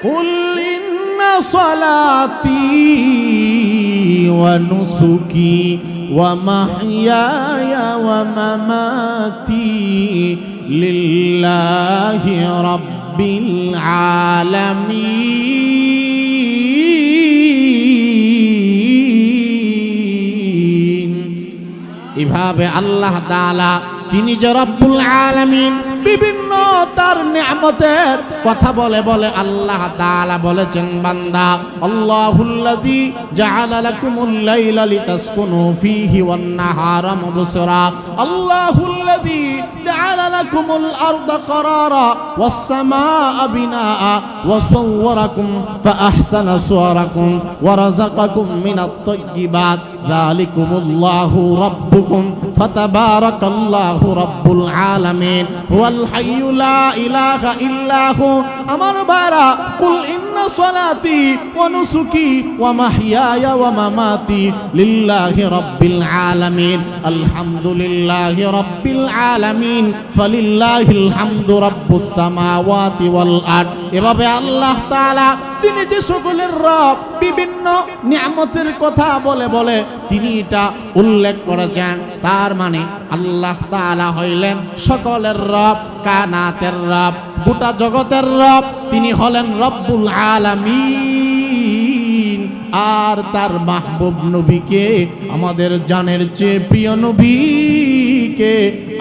কুল ইন্না সালাতি ওয়া নুসুকি ওয়া মাহইয়ায়া ওয়া মামাতি লিল্লাহি রাব্বিল আলামিন। এভাবে আল্লাহ তাআলা তিনি যে রব্বুল আলামিন, বিভিন্ন তার নিয়ামতের কথা বলে বলে আল্লাহ তাআলা বলেছেন, বান্দা আল্লাহুল্লাযী জাআলা লাকুমুল লাইলা লিতাসকুনু ফীহি ওয়ান নাহারা মুবসিরা, আল্লাহুল্লাযী জাআলা লাকুমুল আরদা ক্বারারা ওয়াস সামাআ বিনাআ ওয়া সাওওয়ারাকুম ফাআহসানা সুওয়ারাকুম ওয়া রাযাকাকুম মিনাত তাইয়্যিবাত যালিকুমুল্লাহু রাব্বুকুম ফাতাবারাকাল্লাহু রাব্বুল আলামিন হুয়াল হাইয়্যু লা ইলাহা ইল্লাহু। আমার বারা কুল ইন্না সালাতি ওয়া নুসুকি ওয়া মাহইয়ায়া ওয়া মামাতি লিল্লাহি রাব্বিল আলামিন আলহামদুলিল্লাহি রাব্বিল আলামিন ফালিল্লাহিল হামদু রাব্বুস সামাওয়াতি ওয়াল আরদ। এভাবে আল্লাহ তাআলা তিনি যে সকলের রব, বিভিন্ন নিয়ামতের কথা বলে বলে তিনি এটা উল্লেখ করেছেন। তার মানে আল্লাহ তাআলা হইলেন সকলের রব, কায়নাতের রব, গোটা জগতের রব। তিনি হলেন রব্বুল আলামিন। আর তার মাহবুব নবীকে, আমাদের জানের চেয়ে প্রিয় নবীকে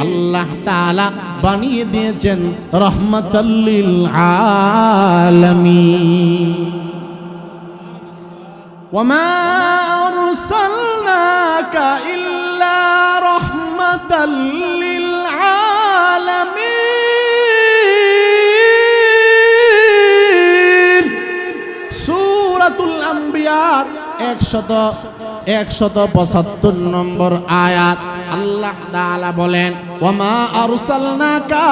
আল্লাহ তাআলা বানিয়ে দিয়েছেন রাহমাতাল লিল আলামিন। ওয়ামা আরসালনাকা ইল্লা রাহমাতাল লিল আলামিন। সূরাতুল আম্বিয়ার 175 নম্বর আয়াত আল্লাহ তাআলা বলেন ওয়ামা আরসালনাকা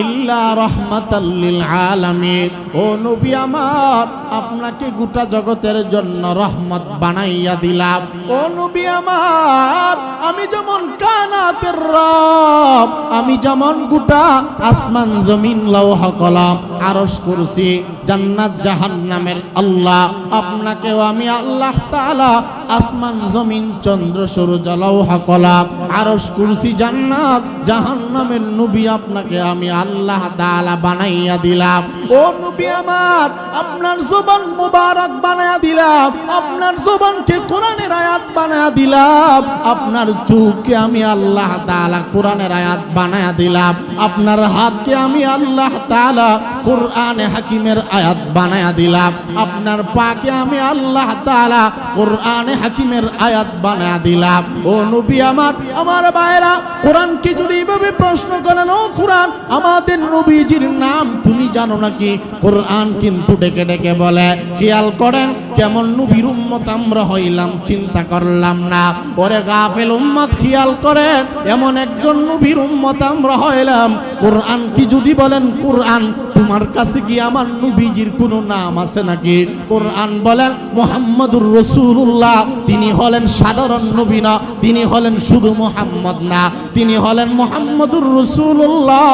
ইল্লা রাহমাতাল লিল আলামিন। ও নবী আমার, আপনাকে গোটা জগতের জন্য রহমত বানাইয়া দিলাম। ও নবী আমার, আমি যেমন কায়নাতের রব, আমি যেমন গোটা আসমান জমিন লৌহ কলম আরশ কুরসি জান্নাত জাহান্নামের আল্লাহ, আপনাকেও আমি আল্লাহ তাআলা আসমান জমিন চন্দ্র সূর্য লৌহ কলম আরশ কুরসি জান্নাত জাহান্নামের নবী, আপনাকে আমি আল্লাহ তাআলা বানাইয়া দিলাম। ও নবী আমার, আপনার জবান মুবারক বানায়া দিলাম, আপনার জবানকে কোরআনের আয়াত বানায়া দিলাম, আপনার চোখকে আমি আল্লাহ তাআলা কোরআনের আয়াত বানায়া দিলাম, আপনার হাতকে আমি আল্লাহ তাআলা কোরআনে হাকিমের আয়াত বানায়া দিলাম, আপনার পাকে আমি আল্লাহ তাআলা কোরআনে হাকিমের আয়াত বানায়া দিলাম। ও নবী আমার, আমার ভাইরা, কোরআনকে যদি এইভাবে প্রশ্ন করেন, ও কোরআন, আমাদের নবীজির নাম তুমি জানো নাকি? কোরআন কিন্তু ডেকে ডেকে বলে, খেয়াল করেন কেমন নবীর উম্মত আমরা হইলাম চিন্তা করলাম না। ওরে গাফেল উম্মত খেয়াল করেন, এমন একজন নবীর উম্মত আমরা হইলাম। কোরআন কি যদি বলেন কোরআন তোমার কাছে কি আমার নবীজির কোনো নাম আছে নাকি? কোরআন বলেন মুহাম্মদুর রাসূলুল্লাহ, তিনি হলেন সাধারণ নবী না, তিনি হলেন শুধু মুহাম্মদ না, তিনি হলেন মুহাম্মদুর রাসূলুল্লাহ।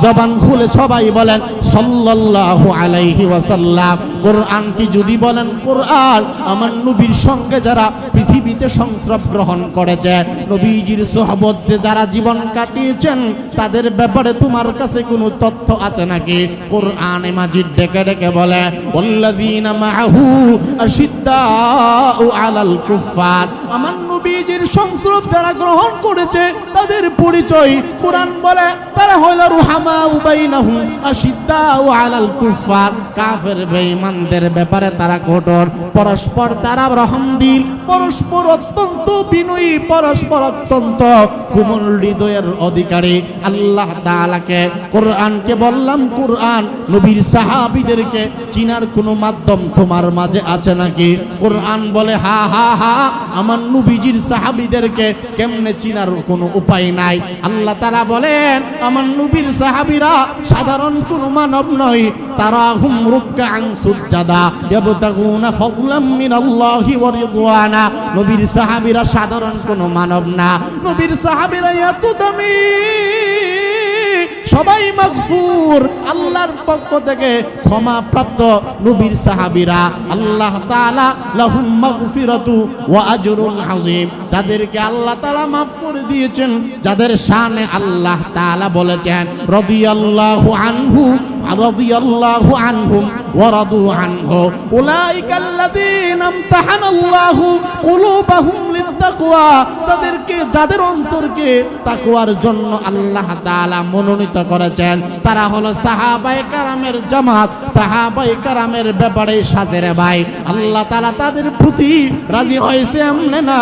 জবান খুলে সবাই বলেন সাল্লাল্লাহু আলাইহি ওয়াসাল্লাম। কোরআন কি যদি বলেন কোরআন আমার নবীর সঙ্গে যারা পৃথিবীতে সংস্রব গ্রহণ করেছে, নবীজির সোহবতে যারা জীবন কাটিয়েছেন, তাদের ব্যাপারে তোমার কাছে কোনো তথ্য আছে নাকি? কোরআনে মাজিদ ডেকে ডেকে বলে ওয়াল্লাযীনা মাআহু আশিদ্দাউ আলাল কুফফার। আমার নবীজির সংস্রব যারা গ্রহণ করেছে তাদের পরিচয় কোরআন বলে তারা হলো রুহামাউ বাইনাহুম আশিদ্দাউ আলাল কুফফার। কাফের বেঈমানদের ব্যাপারে তারা কঠোর, পরস্পর তারা রহমদিল, পরস্পর অত্যন্ত বিনয়ী, পরস্পর অত্যন্ত কোমল হৃদয়ের অধিকারী। আল্লাহ তাআলাকে কোরআনকে বললাম কোরআন নবীর সাহাবীদেরকে চিনার কোনো মাধ্যম তোমার মাঝে আছে নাকি? কোরআন বলে হা হা হা, আমার নবীজির সাহাবীদেরকে কেমনে চিনার কোনো উপায় নাই। আল্লাহ তাআলা বলেন আমার নবীর সাহাবীরা সাধারণ কোনো মানব নয়, তারা হুম রুকআন সুজদা ইয়াবতাগুনা ফাদলাম মিনাল্লাহি ওয়া রিদওয়ানা। নবীর সাহাবীরা সাধারণ কোনো মানব না, নবীর সাহাবীরা এত দামি, সবাই মাগফুর, আল্লাহর পক্ষ থেকে ক্ষমা প্রাপ্ত নবীর সাহাবীরা। আল্লাহ তাআলা লাহুম মাগফিরাতু ওয়া আজরুন আযীম, যাদেরকে আল্লাহ তাআলা মাফ করে দিয়েছেন, যাদের শানে আল্লাহ তাআলা বলেছেন রাদিয়াল্লাহু আনহু রাদিয়াল্লাহু আনহুম ওয়া রাদু আনহু উলাইকাল্লাযীনা ইমতাহানাল্লাহু কুলুবাহুম লিত্তাকওয়া। যাদের অন্তরকে তাকওয়ার জন্য আল্লাহ তাআলা মনোনীত করেছেন, তারা হলো সাহাবায়ে কেরামের জামাত। সাহাবায়ে কেরামের ব্যাপারে সাজের ভাই আল্লাহ তাআলা তাদের প্রতি রাজি হয়েছে এমনি না,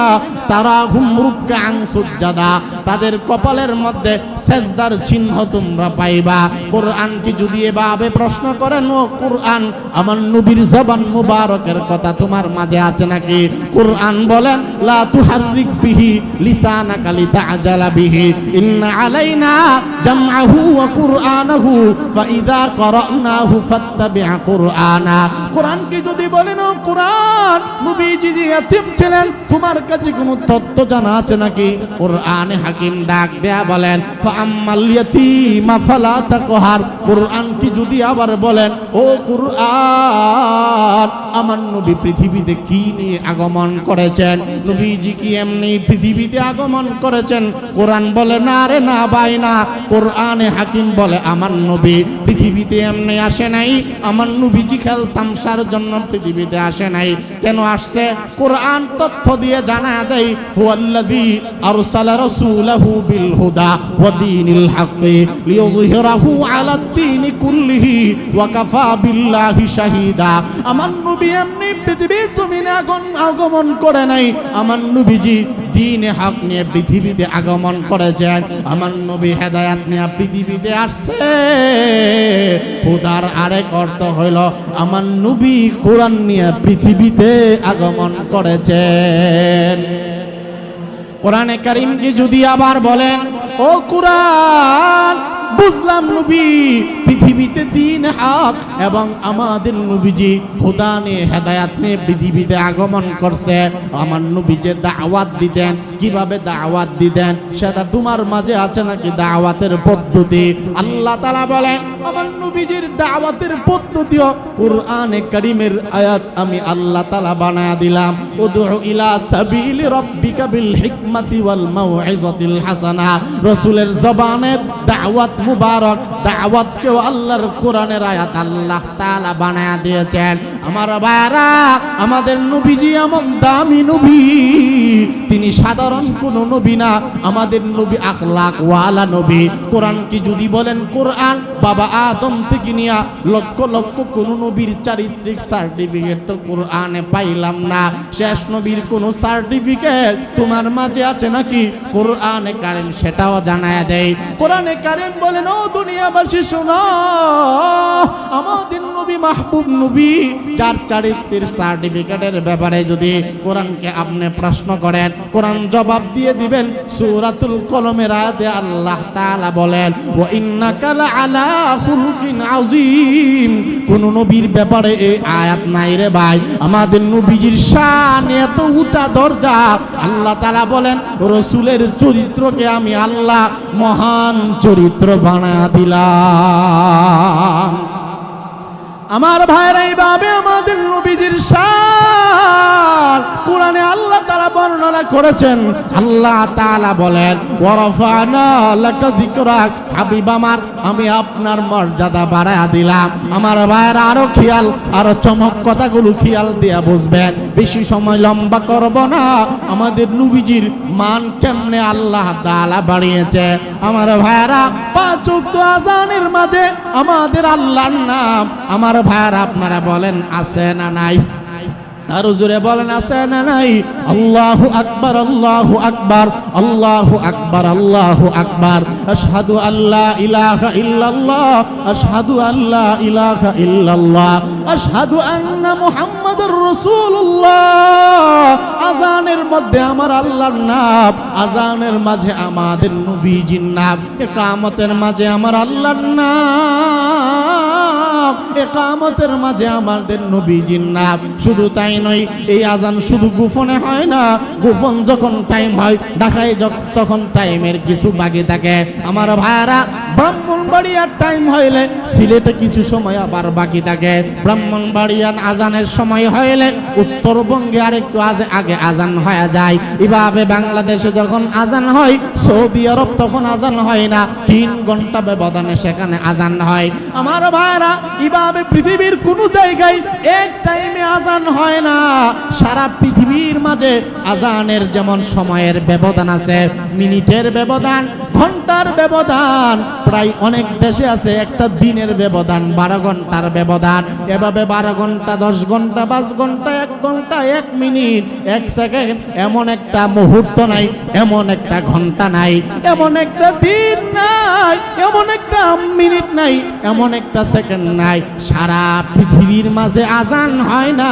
তারা হুম রুকআন সুজদা, তাদের কপালের মধ্যে সেজদার চিহ্ন তোমরা পাইবা। কোরআন কি যদি এভাবে প্রশ্ন করেন ও কোরআন আমার নবীর জবান মুবারকের কথা তোমার মাঝে আছে নাকি? কোরআন বলেন লা তুহাররিক বিহি লিসানাকা লিতাআজালা বিহি ইন্না আলাইনা জামআহু ওয়া কুরআনাহু ফাইযা ক্বরানাহু ফাত্তাবি' কুরআনা। কোরআন কি যদি বলেন ও কোরআন নবীজি ইয়াতীম ছিলেন, তোমার কাছে কোনো তথ্য জানা আছে নাকি? কোরআনে হাকিম ডাক দেয়া বলেন ফাআম্মাল ইয়াতীমা ফালা তাকহার। কোরআন কি যদি আবার বলেন ও কোরআন আমার নবী পৃথিবীতে কি নিয়ে আগমন করেছেন, নবীজি কি এমনি পৃথিবীতে আগমন করেছেন? কোরআন বলে না রে না ভাই না। কোরআনে হাকিম বলে আমার নবী পৃথিবীতে এমনি আসে নাই, আমার নবীজি খেল তামসার জন্য পৃথিবীতে আসে নাই। কেন আসছে? কোরআন তথ্য দিয়ে জানা দেয় হুয়াল্লাযী আরসালা রাসূলাহু বিল হুদা ওয়া দীনিল হাক্কি লিইয়ুযহিরাহু আলাদ দীনি কুল্লিহি ওয়া কাফা বিল্লাহি শাহীদা। আমার নবী এমনি পৃথিবীর জমিনে আগমন করে নাই, আমার নবীজি দ্বীনে হক নিয়ে পৃথিবীতে আগমন করেছেন। আমার নবী হেদায়েত নিয়ে পৃথিবীতে আসছে। হুদার আরেক অর্থ হইল আমার নবী কোরআন নিয়ে পৃথিবীতে আগমন করেছেন। কোরআনে কারীম কি যদি আবার বলেন ও কোরআন বুঝলাম নবী পৃথিবীতে দ্বীন হক এবং আমাদের নবীজি হুদা নিয়ে হেদায়েত নিয়ে পৃথিবীতে আগমন করছে। আমার নবী যে দাওয়াত দিতেন, কিভাবে দাওয়াত দিতেন সেটা তোমার মাঝে আছে নাকি? দাওয়াতের পদ্ধতি আল্লাহ তাআলা বলেন আমার নবীজির দাওয়াতের পদ্ধতিও কোরআনে কারীমের আয়াত আমি আল্লাহ তাআলা বানায়া দিলাম। উদউ ইলা সাবিলি রাব্বিকা বিল হিকমাতি ওয়াল মাউইযাতিল হাসানা। রাসূলের জবানের দাওয়াত মুবারক, দাওয়াতকেও আল্লাহর কোরআনের আয়াত আল্লাহ তাআলা বানায়া দিয়েছেন। আমার ভাইরা আমাদের নবীজি এমন দামি নবী, তিনি তিনি সাধারণ কোনো নবী না, আমাদের নবী আখলাক ওয়ালা নবী। কোরআন কি যদি বলেন কোরআন বাবা আদম থেকে নিয়া লক্ষ লক্ষ কোন নবীর চারিত্রিক সার্টিফিকেট তো কোরআনে পাইলাম না। শেষ নবীর কোন সার্টিফিকেট তোমার মাঝে আছে নাকি? কোরআনে কারীম সেটাও জানায় দেয়। কোরআনে কারীম বলেন, ও দুনিয়াবাসী শোনো, আমাদের নবী মাহবুব নবী যার চারিত্রিক সার্টিফিকেটের ব্যাপারে যদি কোরআনকে আপনি প্রশ্ন করেন, কোরআন জবাব দিয়ে দিবেন। সূরাতুল কলমের আয়াতে আল্লাহ তাআলা বলেন, ওয়া ইন্নাকা লাআলা খুলুকিন আযীম। কোন নবীর ব্যাপারে এই আয়াত নাই রে ভাই। আমাদের নবীজির শান এত উঁচা দরজা, আল্লাহ তাআলা বলেন রাসূলের চরিত্রকে আমি আল্লাহ মহান চরিত্র বানায়া দিলাম। আমার ভাইরা, এইভাবে আমাদের নবীজির শান কোরআনে আল্লাহ তাআলা বর্ণনা করেছেন। আল্লাহ তাআলা বলেন, ওয়া রাফা'না লাকা যিকরাক। হাবিব আমার, আমি আপনার মর্যাদা বাড়ায়া দিলাম। আমার ভাইরা, আরো খেয়াল, আরো চমক কথাগুলো খেয়াল দিয়া বুঝবেন, বেশি সময় লম্বা করব না। আমাদের নবীজির মান কেমনে আল্লাহ তাআলা বাড়িয়েছে। আমার ভাইরা, 5 ওয়াক্ত আযানের মাঝে আমাদের আল্লাহর নাম, আমার ভাইরা আপনারা বলেন আছে না নাই? আরো জোরে বলেন আছে না নাই? আল্লাহু আকবার, আল্লাহু আকবার, আল্লাহু আকবার, আল্লাহু আকবার। আশহাদু আল্লা ইলাহা ইল্লাল্লাহ, আশহাদু আল্লা ইলাহা ইল্লাল্লাহ, আশহাদু আন্না মুহাম্মাদুর রাসূলুল্লাহ। আযানের মধ্যে আমার আল্লাহর নাম, আযানের মাঝে আমাদের নবীজির নাম, ইকামতের মাঝে আমার আল্লাহর নাম, ইকামতের মাঝে আমাদের নবীজির নাম। শুধু তাই নয়, এই আজান শুধু গোপনে হয় না, গোপন যখন টাইম হয় ঢাকায় তখন টাইমের কিছু বাকি থাকে। আমার ভাইরা, ব্রাহ্মণবাড়িয়ার টাইম হইলে সিলেটে কিছু সময় আবার বাকি থাকে। ব্রাহ্মণবাড়িয়ার আজানের সময় হইলে উত্তরবঙ্গে আরেকটু আগে আজান হয়ে যায়। এভাবে বাংলাদেশে যখন আজান হয়, সৌদি আরব তখন আজান হয় না, 3 ঘন্টা ব্যবধানে সেখানে আজান হয়। আমার ভাইরা, এভাবে পৃথিবীর কোন জায়গায় এক টাইমে আজান হয় না। সারা পৃথিবীর মাঝে আজানের যেমন সময়ের ব্যবধান আছে, মিনিটের ব্যবধান, ঘন্টার ব্যবধান, প্রায় অনেক দেশে আছে একটা দিনের ব্যবধান, 12 ঘন্টার ব্যবধান। এভাবে 12 ঘন্টা, 10 ঘন্টা, 5 ঘন্টা, 1 ঘন্টা, 1 মিনিট, 1 সেকেন্ড, এমন একটা মুহূর্ত নাই, এমন একটা ঘন্টা নাই, এমন একটা দিন নাই, এমন একটা মিনিট নাই, এমন একটা সেকেন্ড নাই। সারা পৃথিবীর মাঝে আজান হয় না।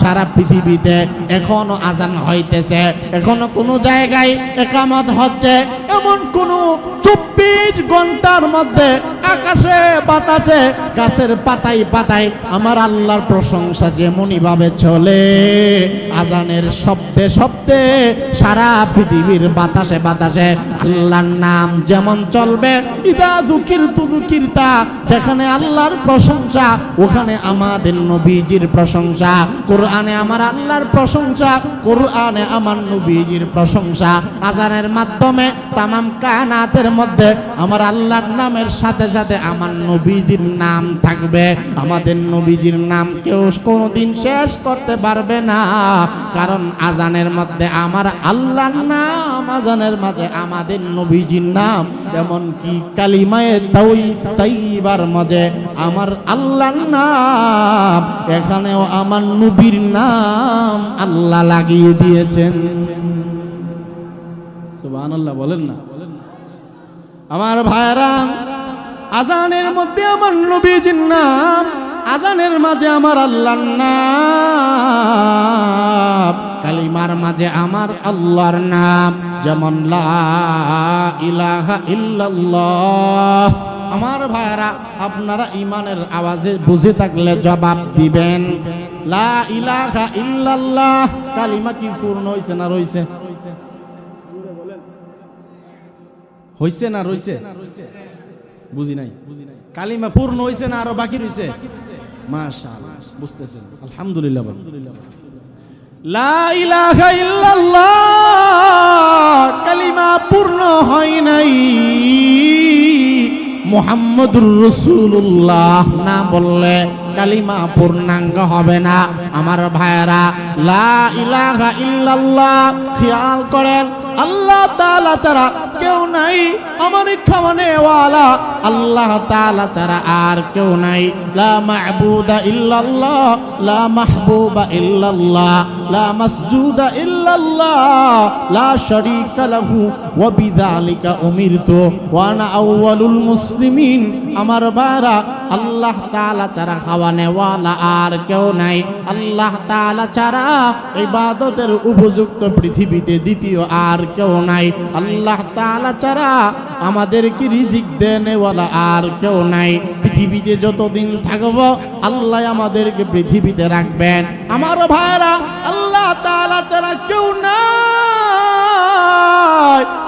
সারা পৃথিবীতে এখনো আজান হইতেছে, এখনো কোনো জায়গায় ইকামত হচ্ছে। এমন কোনো 24 ঘন্টার মধ্যে আকাশে বাতাসে গাছের পাতায় পাতায় আমার আল্লাহর প্রশংসা যেমনই ভাবে চলে, আজানের শব্দে শব্দে সারা পৃথিবীর বাতাসে বাতাসে আল্লাহর নাম যেমন চলবে। ইদা যুকিরতু যুকিরতা, যেখানে আল্লাহর প্রশংসা ওখানে আমাদের নবীজির প্রশংসা। কোরআনে আমার আল্লাহর প্রশংসা, কোরআনে আমার নবীজির প্রশংসা। আজানের মাধ্যমে তামাম কায়নাতের মধ্যে আমার আল্লাহর নামের সাথে সাথে আমার নবীজির নাম থাকবে। আমাদের নবীজির নাম কেউ কোনোদিন শেষ করতে পারবে না, কারণ আজানের মধ্যে আমার আল্লাহর নাম, আজানের মাঝে আমাদের নবীজির নাম। এমনকি কালিমায়ে তাইয়্যিবার মাঝে আমার আল্লাহর নাম, এখানেও আমার নবীর নাম আল্লাহ লাগিয়ে দিয়েছেন। সুবহানাল্লাহ বলেন না? আমার ভাইরা, আজানের মধ্যে আমার নবীজির নাম, আজানের মাঝে আমার আল্লাহর নাম, কালিমার মাঝে আমার আল্লাহর নাম। যেমন লা ইলাহা ইল্লাল্লাহ। আমার ভাইরা, আপনারা ইমানের আওয়াজে বুঝে থাকলে জবাব দিবেন। লা ইলাহা ইল্লাল্লাহ কালিমা কি পূর্ণ হইছে না রইছে? হইছে না রইছে? বুঝি নাই। কালিমা পূর্ণ হইছে না আরো বাকি রইছে? মাশাআল্লাহ, বুঝতেছেন? আলহামদুলিল্লাহ। লা ইলাহা ইল্লাল্লাহ কালিমা পূর্ণ হয় নাই। মুহাম্মাদুর রাসূলুল্লাহ না বললে কালিমা পূর্ণাঙ্গ হবে না। আমার ভাইরা, লা ইলাহা ইল্লাল্লাহ, খেয়াল করেন, আল্লাহ তাআলা ছাড়া কেউ নাই আমার খাওয়ানেওয়ালা, আল্লাহ তাআলা ছাড়া আর কেউ নাই। লা মা'বুদা ইল্লাল্লাহ, লা মাহবুবা ইল্লাল্লাহ, লা মাসজুদা ইল্লাল্লাহ, লা শারীকা লাহু ওয়া বিযালিকা উমিরতু ওয়া আনা আউয়ালুল মুসলিমিন। আমার ভাইরা, আল্লাহ তাআলা ছাড়া খাওয়ানেওয়ালা আর কেউ নাই। আল্লাহ তাআলা ছাড়া ইবাদতের উপযুক্ত পৃথিবীতে দ্বিতীয় আর কেউ নাই। আল্লাহ তাআলা ছাড়া আমাদেরকে রিজিক দেনেওয়ালা আর কেউ নাই। পৃথিবীতে যতদিন থাকব আল্লাহ আমাদেরকে পৃথিবীতে রাখবেন। আমার ভাইরা, আল্লাহ তাআলা ছাড়া কেউ নাই।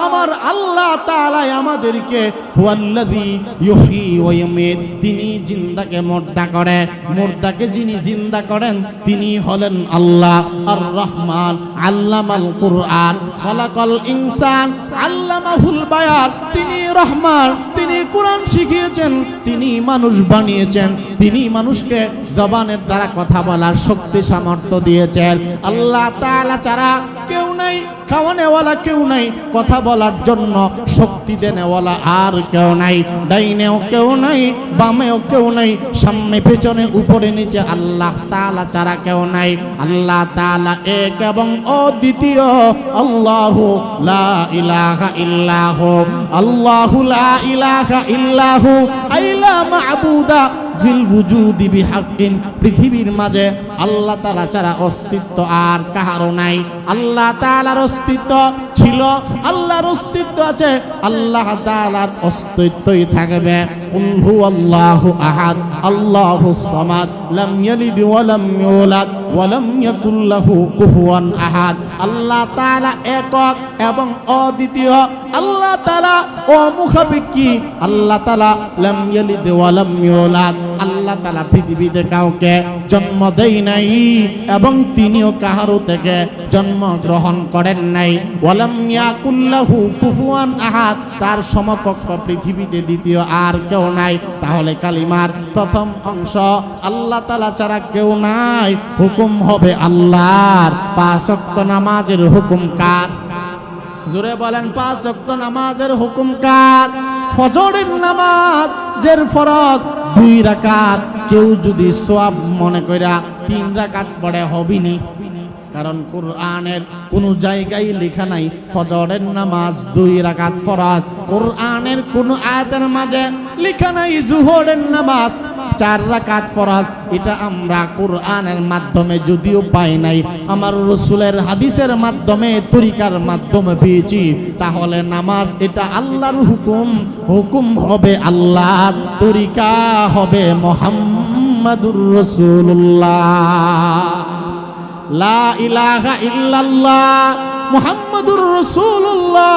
আমার আল্লাহ তাআলা আমাদেরকে হুয়াল্লাযী ইউহয়ী ওয়া ইউমীত, তিনি জিন্দাকে মুর্দা করে, মুর্দাকে যিনি জিন্দা করেন তিনি হলেন আল্লাহ। আর রহমান আল্লামাল কুরআন, খালাকাল ইনসান আল্লামাহুল বায়ান, তিনি রহমান, তিনি কোরআন শিখিয়েছেন, তিনি মানুষ বানিয়েছেন, তিনি মানুষকে জবানের দ্বারা কথা বলার শক্তি সামর্থ্য দিয়েছেন। আল্লাহ তাআলা ছাড়া কেউ নাই, খাওয়ানেওয়ালা কেউ নাই, কথা বলার জন্য শক্তি দেনেওয়ালা আর কেউ নাই, ডাইনেও কেউ নাই, বামেও কেউ নাই, সামনে পেছনে উপরে নিচে আল্লাহ তাআলা ছাড়া কেউ নাই। আল্লাহ তাআলা এক এবং অদ্বিতীয়, আল্লাহু লা ইলাহা ইল্লাহু, আল্লাহু লা ইলাহা ইল্লাহু, আইলা মা'বুদা ফিল ওয়ুজুদি বিহাক্কিন। পৃথিবীর মাঝে আল্লাহ তাআলা ছাড়া অস্তিত্ব আর কাহারও নাই। আল্লাহ তাআলার অস্তিত্ব ছিল, আল্লাহর অস্তিত্ব আছে, আল্লাহ তাআলার অস্তিত্বই থাকবে। কুল হুয়াল্লাহু আহাদ, আল্লাহুস সামাদ, লাম ইয়ালিদ ওয়া লাম ইউলাদ ওয়া লাম ইয়াকুল লাহু কুফুয়ান আহাদ। আল্লাহ তাআলা একক এবং অদ্বিতীয়, আল্লাহ তাআলা অমুখাপেক্ষী, আল্লাহ তাআলা লাম ইয়ালিদ ওয়া লাম ইউলাদ, আল্লাহ তাআলা পৃথিবীতে কাউকে জন্ম দেয় নাই এবং তিনিও কাহারও থেকে জন্ম গ্রহণ করেন নাই। ওয়ালাম ইয়াকুল লাহু কুফুয়ান আহাদ, তার সমকক্ষ পৃথিবীতে দ্বিতীয় আর কেউ নাই। তাহলে কালিমার প্রথম অংশ, আল্লাহ তাআলা ছাড়া কেউ নাই, হুকুম হবে আল্লাহর। 5 ওয়াক্ত নামাজের হুকুম কার? জোরে বলেন, 5 ওয়াক্ত নামাজের হুকুম কার? ফজরের নামাজের ফরজ 2 রাকাত, কেউ যদি সওয়াব মনে কইরা 3 রাকাত পড়ে হবিনি, কারণ কোরআনের কোন জায়গায় লেখা নাই ফজরের নামাজ 2 রাকাত ফরজ। কোরআনের কোন আয়াতের মাঝে লেখা নাই জোহরের নামাজ 4 রাকাত ফরজ। এটা আমরা কোরআনের মাধ্যমে যদিও পাই নাই, আমার রাসূলের হাদিসের মাধ্যমে, তরিকার মাধ্যমে পেয়েছি। তাহলে নামাজ এটা আল্লাহর হুকুম, হুকুম হবে আল্লাহর, তরিকা হবে মুহাম্মাদুর রাসূলুল্লাহ। লা ইলাহা ইল্লাল্লাহ মুহাম্মাদুর রাসূলুল্লাহ।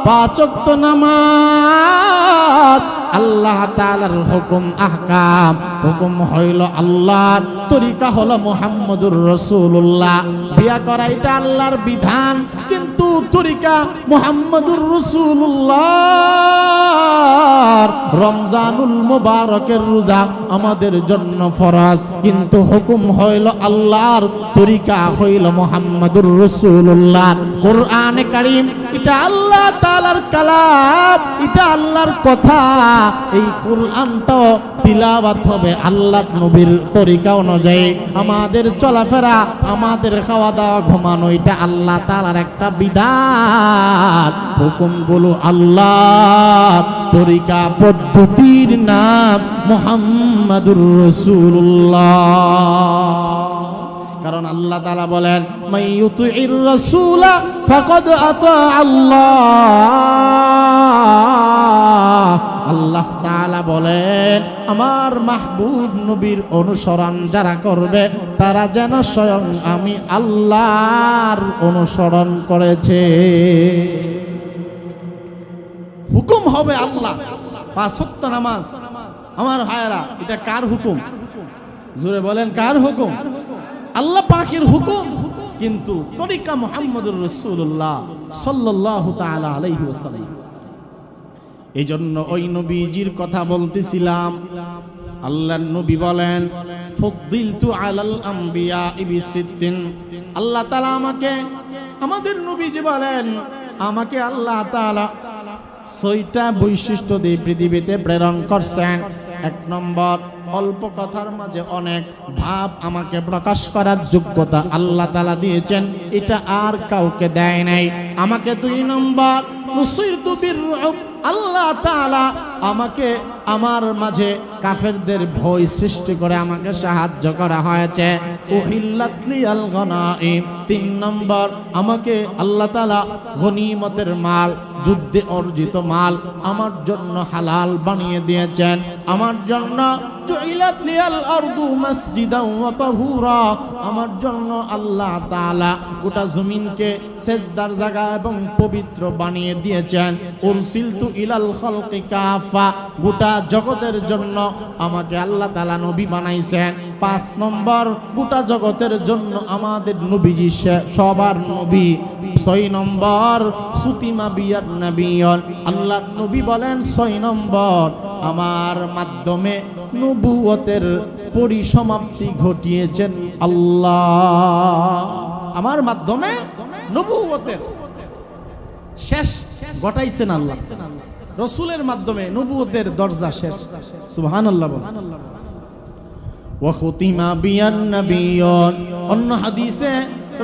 5 ওয়াক্ত নামাজ আল্লাহ তাআলার হুকুম, আহকাম, হুকুম হইল আল্লাহর, তরিকা হলো মুহাম্মাদুর রাসূলুল্লাহ। বিয়া করা এটা আল্লাহর বিধান, কিন্তু তরিকা মুহাম্মাদুর রাসূলুল্লাহ। রমজানুল মুবারকের রোজা আমাদের জন্য ফরজ, কিন্তু হুকুম হইল আল্লাহর, তরিকা হইল মুহাম্মাদুর রাসূলুল্লাহ। কোরআনে কারীম এটা আল্লাহ তাআলার কালাম, এটা আল্লাহর কথা। এই কোরআনটা তিলাওয়াত হবে আল্লাহর নবীর তরিকা অনুযায়ী। আমাদের চলাফেরা, আমাদের খাওয়া দাওয়া, ঘুমানো, এটা আল্লাহ তাআলার একটা বিধান। হুকুমগুলো আল্লাহ, তরিকা পদ্ধতির নাম মুহাম্মাদুর রাসূলুল্লাহ। কারণ আল্লাহ তাআলা বলেন, মাইয়ুতির রাসূলা ফাকাদ আতা আল্লাহ। আল্লাহ তাআলা বলেন, আমার মাহবুব নবীর অনুসরণ যারা করবে তারা যেন স্বয়ং আমি আল্লাহর অনুসরণ করেছে। হুকুম হবে আল্লাহ। 5 ওয়াক্ত নামাজ আমার ভাইরা, এটা কার হুকুম? জোরে বলেন, কার হুকুম? আল্লাহ পাকের হুকুম, কিন্তু তরিকা মুহাম্মাদুর রাসূলুল্লাহ সাল্লাল্লাহু তাআলা আলাইহি ওয়াসাল্লাম। এই জন্য ওই নবীজির কথা বলতেছিলাম, আল্লাহর নবী বলেন ফুদ্দিলতু আলাল আম্বিয়া বিসিদ্দিন, আল্লাহ তাআলা আমাকে, আমাদের নবীজি বলেন আমাকে আল্লাহ তাআলা 6টা বৈশিষ্ট্য দিয়ে পৃথিবীতে প্রেরণ করছেন। 1 নম্বর, অল্প কথার মাঝে অনেক ভাব আমাকে প্রকাশ করার যোগ্যতা আল্লাহ তাআলা দিয়েছেন, এটা আর কাউকে দেয় নাই আমাকে। 2 নম্বর, নুসিরতু বিররুব, আল্লাহ তাআলা আমাকে আমার মাঝে কাফেরদের ভয় সৃষ্টি করে আমাকে সাহায্য করা হয়েছে। উহিল্লাত লিয়াল গনাইম, 3 নম্বর, আমাকে আল্লাহ তাআলা গনিমতের মাল, যুদ্ধে অর্জিত মাল আমার জন্য হালাল বানিয়ে দিয়েছেন। আমার জন্য জুইলাত লিয়াল আরদু মাসজিদাও ওয়া তাহুরা, আমার জন্য আল্লাহ তাআলা গোটা জমিনকে সেজদার জায়গা এবং পবিত্র বানিয়ে দিয়েছেন। উরসিলতু ইলাল খালকি কাফা, গোটা জগতের জন্য আমাকে আল্লাহ তাআলা নবী বানাইছেন। 5 নম্বর, গোটা জগতের জন্য আমাদের নবীজি সবার নবী। 6 নম্বর, খুতিমা বিয়ান নবিয়্যন, আল্লাহ নবী বলেন 6 নম্বর, আমার মাধ্যমে নবুয়তের পরিসমাপ্তি ঘটিয়েছেন আল্লাহ। আমার মাধ্যমে নবুয়তের শেষ ঘটাইছেন আল্লাহ, রাসূলের মাধ্যমে নবুয়তের দরজা শেষ। সুবহানাল্লাহ। ওয়া খুতিমা বিয়ান নবিয়্যন, অন্য হাদিসে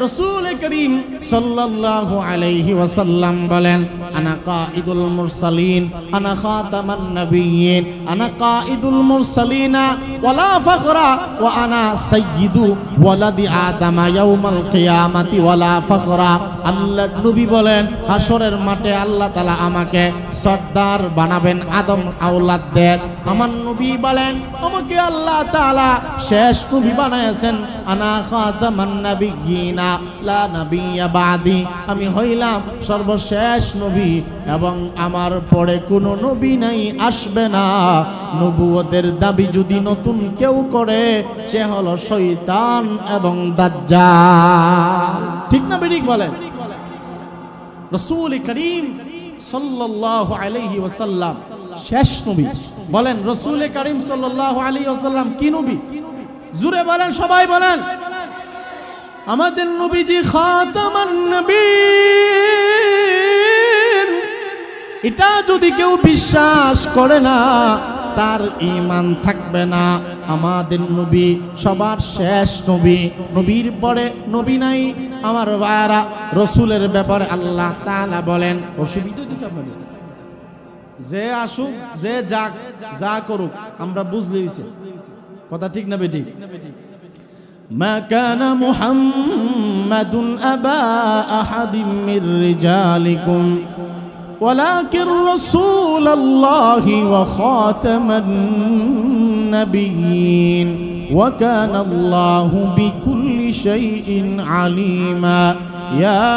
রাসূল করিম সাল্লাল্লাহু আলাইহি ওয়াসাল্লাম বলেন আনা কাঈদুল মুরসালিন আনা খাতামান নবিয়্যিন আনা কাঈদুল মুরসালিনা ওয়ালা ফখরা ওয়া আনা সাইয়্যিদু ওয়ালাদি আদম ইয়াউমাল কিয়ামাতি ওয়ালা ফখরা। আল্লাহর নবী বলেন হাসরের মাঠে আল্লাহ তাআলা আমাকে সর্দার বানাবেন আদম আওলাদদের। আমার নবী বলেন আমাকে আল্লাহ তাআলা শেষ নবী বানায়েছেন। আনা খাতামান নবিয়্যিনা লা নবিয়্যা বাদি, আমি হইলাম সর্বশেষ নবী এবং আমার পরে কোনো নবী নাই, আসবে না। নবুয়তের দাবি যদি নতুন কেউ করে সে হলো শয়তান এবং দাজ্জাল। ঠিক না বেঠিক বলেন? রাসূল করিম সাল্লাল্লাহু আলাইহি ওয়াসাল্লাম শেষ নবী। বলেন রাসূল করিম সাল্লাল্লাহু আলাইহি ওয়াসাল্লাম কি নবী? জোরে বলেন, সবাই বলেন। আমাদের নবীজি খাতামান নবীন। এটা যদি কেউ বিশ্বাস করে না তার ঈমান থাকবে না। আমাদের নবী সবার শেষ নবী, নবীর পরে নবী নাই। আমার ভাইরা, রাসূলের ব্যাপারে আল্লাহ তাআলা বলেন, অসুবিধা দিছে আপনাদের, যে আসুক যে যাক যা করুক আমরা বুঝলে হইছে কথা, ঠিক না বেঠিক? ما كان محمد أبا أحد من رجالكم ولكن رسول الله وخاتم النبيين وكان الله بكل شيء عليما يا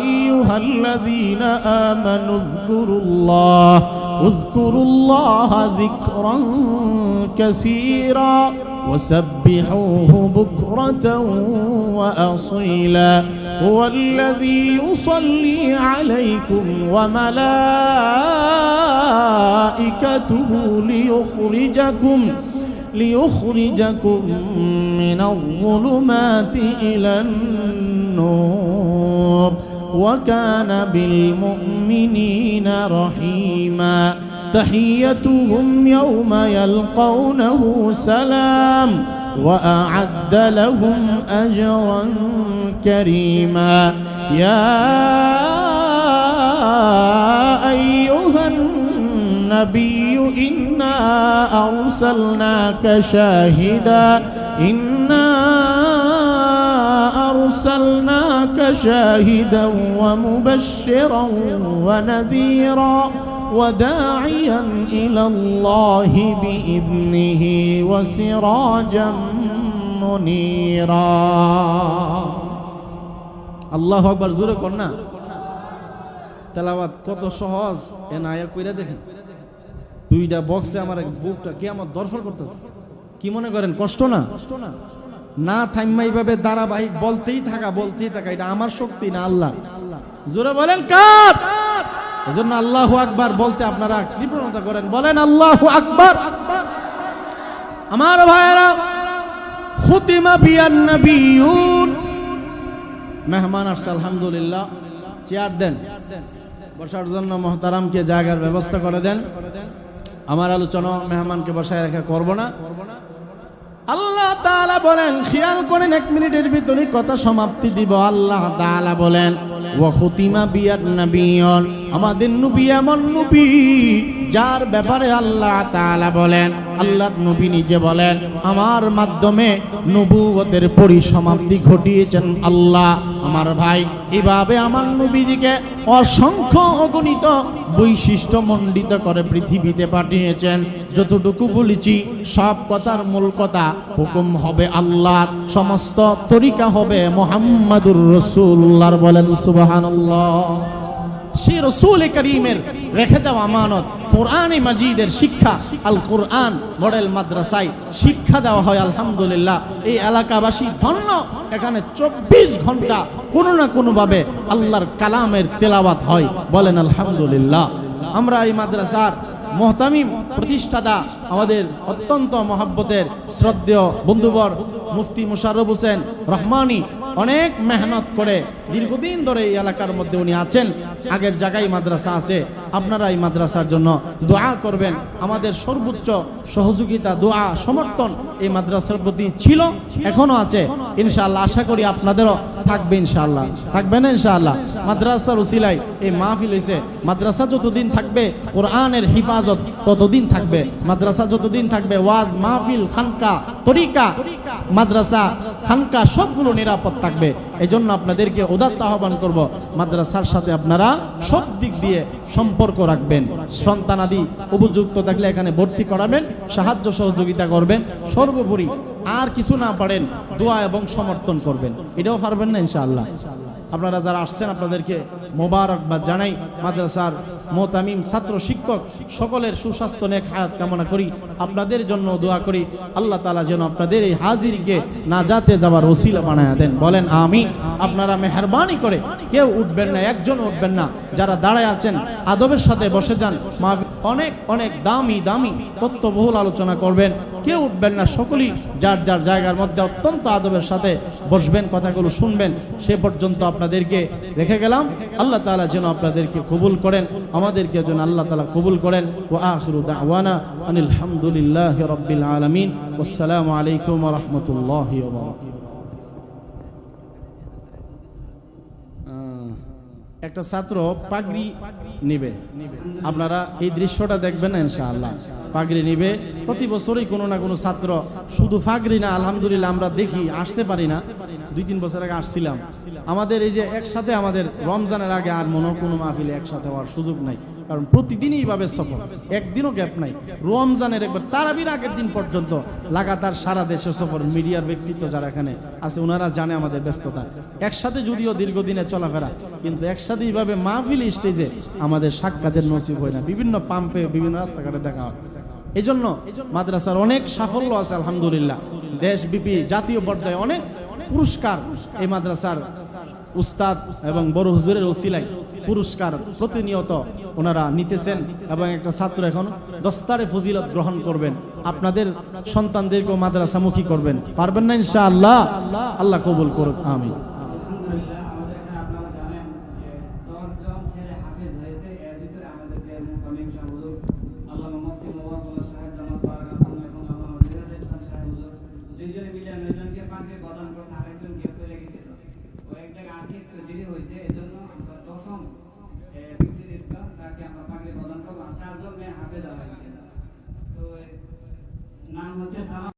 أيها الذين آمنوا اذكروا الله ذكرا كثيرا وسبحوه بكرة وأصيلا هو الذي يصلي عليكم وملائكته ليخرجكم من الظلمات إلى النور وكان بالمؤمنين رحيما تحيتهم يوم يلقونه سلام وأعد لهم أجرا كريما يا أيها النبي إنا أرسلناك شاهدا ومبشرا ونذيرا وداعيا إلى الله بإذنه وسراجا منيرا الله أكبر জোরে কর না। তেলাওয়াত কত সহজ, এ না আয়া কইরা দেখেন। 2টা বক্সে আমার বুকটা কি আমার দরফর করতেছে। কি মনে করেন কষ্ট না? না থাইমা এইভাবে ধারাবাহিক বলতেই থাকা, এটা আমার শক্তি না আল্লাহ। জোরে বলেন কার? এজন্য আল্লাহু আকবার বলতে আপনারা কৃপণতা করেন, বলেন আল্লাহু আকবার। আমার ভাইরা, খুতিমা বিয়ান নবিয়্যুন, মেহমান আসছে আলহামদুলিল্লাহ, চেয়ার দেন, বসার জন্য মুহতারামকে জায়গার ব্যবস্থা করে দেন। আমার আলোচনা মেহমানকে বসায় রেখে করব না। আল্লাহ তাআলা বলেন, খেয়াল করেন, 1 মিনিটের ভিতরে কথা সমাপ্তি দিব। আল্লাহ তাআলা বলেন, ওয়া খুতিমা বিয়ান নবিয়্যুন, আমাদের নবী এমন নবী যার ব্যাপারে আল্লাহ তাআলা বলেন, আল্লাহর নবী নিজে বলেন, আমার মাধ্যমে নবুয়তের পরিসমাপ্তি ঘটিয়েছেন আল্লাহ। আমার ভাই, এভাবে আমার নবীজিকে অসংখ্য অগণিত বৈশিষ্ট্য মণ্ডিত করে পৃথিবীতে পাঠিয়েছেন। যতটুকু বলেছি সব কথার মূল কথা, হুকুম হবে আল্লাহর, সমস্ত তরিকা হবে মুহাম্মাদুর রাসূলুল্লাহর। বলেন সুবহানাল্লাহ। সেই রাসূল করিমের রেখে যাওয়া আমানত কোরআনে মাজিদের শিক্ষা, আল কোরআন মডেল মাদ্রাসায় শিক্ষা দেওয়া হয়। আলহামদুলিল্লাহ, এই এলাকাবাসী ধন্য। এখানে 24 ঘন্টা কোনো না কোনো ভাবে আল্লাহর কালামের তেলাওয়াত হয়। বলেন আলহামদুলিল্লাহ। আমরা এই মাদ্রাসার মুহতামিম প্রতিষ্ঠাতা, আমাদের অত্যন্ত মহব্বতের শ্রদ্ধেয় বন্ধুবর মুফতি মুশাররফ হোসেন রহমানী অনেক মেহনত করে দীর্ঘদিন ধরে এই এলাকার মধ্যে উনি আছেন। আগের জায়গায় মাদ্রাসা আছে। আপনারা এই মাদ্রাসার জন্য দোয়া করবেন। আমাদের সর্বোচ্চ সহযোগিতা, দোয়া, সমর্থন এই মাদ্রাসার প্রতি ছিল, এখনো আছে। ইনশাআল্লাহ আশা করি আপনাদেরও থাকবে। ইনশাআল্লাহ থাকবে না? ইনশাআল্লাহ মাদ্রাসার উসিলায় এই মাহফিল হয়েছে। মাদ্রাসা যতদিন থাকবে কোরআনের হিফাজত ততদিন থাকবে। মাদ্রাসা যতদিন থাকবে ওয়াজ মাহফিল, খানকা, তরিকা, মাদ্রাসা, খানকা সবগুলো নিরাপদ থাকবে। এই জন্য আপনাদেরকে উদাত্ত আহ্বান করব, মাদ্রাসার সাথে আপনারা সব দিক দিয়ে সম্পর্ক রাখবেন। সন্তানাদি উপযুক্ত থাকলে এখানে ভর্তি করাবেন, সাহায্য সহযোগিতা করবেন। সর্বোপরি আর কিছু না পারেন দোয়া এবং সমর্থন করবেন। এটাও পারবেন না? ইনশাআল্লাহ। আপনারা যারা আসছেন আপনাদেরকে মোবারকবাদ জানাই। মাদ্রাসার মুহতামিম, ছাত্র, শিক্ষক সকলের সুস্বাস্থ্য, নেক হায়াত কামনা করি। আপনাদের জন্য দোয়া করি আল্লাহ তাআলা যেন আপনাদের এই হাজিরকে নাজাতে যাওয়ার ওসিলা বানায়া দেন। বলেন আমিন। আপনারা মেহেরবানি করে কেউ উঠবেন না, একজন উঠবেন না। যারা দাঁড়ায় আছেন আদবের সাথে বসে যান। অনেক অনেক দামি দামি তথ্যবহুল আলোচনা করবেন, কেউ উঠবেন না। সকলেই যার যার জায়গার মধ্যে অত্যন্ত আদবের সাথে বসবেন, কথাগুলো শুনবেন। সে পর্যন্ত আপনাদেরকে রেখে গেলাম। আল্লাহ তাআলা যেন আপনাদেরকে কবুল করেন, আমাদেরকে যেন আল্লাহ তাআলা কবুল করেন। ওয়া আখিরু দাওয়ানা আনিল হামদুলিল্লাহি রাব্বিল আলামিন। ওয়াসসালামু আলাইকুম ওয়া রাহমাতুল্লাহি ওয়া বারাকাতুহু। একটা ছাত্র পাগড়ি নিবে, আপনারা এই দৃশ্যটা দেখবেন না? ইনশাআল্লাহ পাগড়ি নিবে। প্রতি বছরই কোনো না কোনো ছাত্র, শুধু পাগড়ি না, আলহামদুলিল্লাহ আমরা দেখি, আসতে পারি না। 2-3 বছর আগে আসছিলাম। আমাদের এই যে একসাথে, আমাদের রমজানের আগে আর মনে কোনো মাহফিলে একসাথে হওয়ার সুযোগ নাই, কারণ প্রতিদিনই এইভাবে সফর, একদিনও গ্যাপ নাই। রমজানের একবার তারাবির আগের দিন পর্যন্ত লাগাতার সারা দেশে সফর। মিডিয়ার ব্যক্তিত্ব যারা এখানে আছে ওনারা জানে আমাদের ব্যস্ততা। একসাথে যদিও দীর্ঘদিনে চলাফেরা, কিন্তু একসাথে এইভাবে মাহফিল স্টেজে আমাদের সাক্ষাতের নসিব হয় না। বিভিন্ন পাম্পে, বিভিন্ন রাস্তাঘাটে দেখা হয়। এই জন্য মাদ্রাসার অনেক সাফল্য আছে আলহামদুলিল্লাহ। দেশব্যাপী, জাতীয় পর্যায়ে অনেক পুরস্কার এই মাদ্রাসার উস্তাদ এবং বড় হুজুরের ওসিলায় পুরস্কার প্রতিনিয়ত ওনারা নিতেছেন। এবং একটা ছাত্র এখন দস্তারে ফজিলত গ্রহণ করবেন। আপনাদের সন্তানদেরকেও মাদ্রাসামুখী করবেন। পারবেন না? ইনশাআল্লাহ। আল্লাহ কবুল করুক। আমিন। নাম হচ্ছে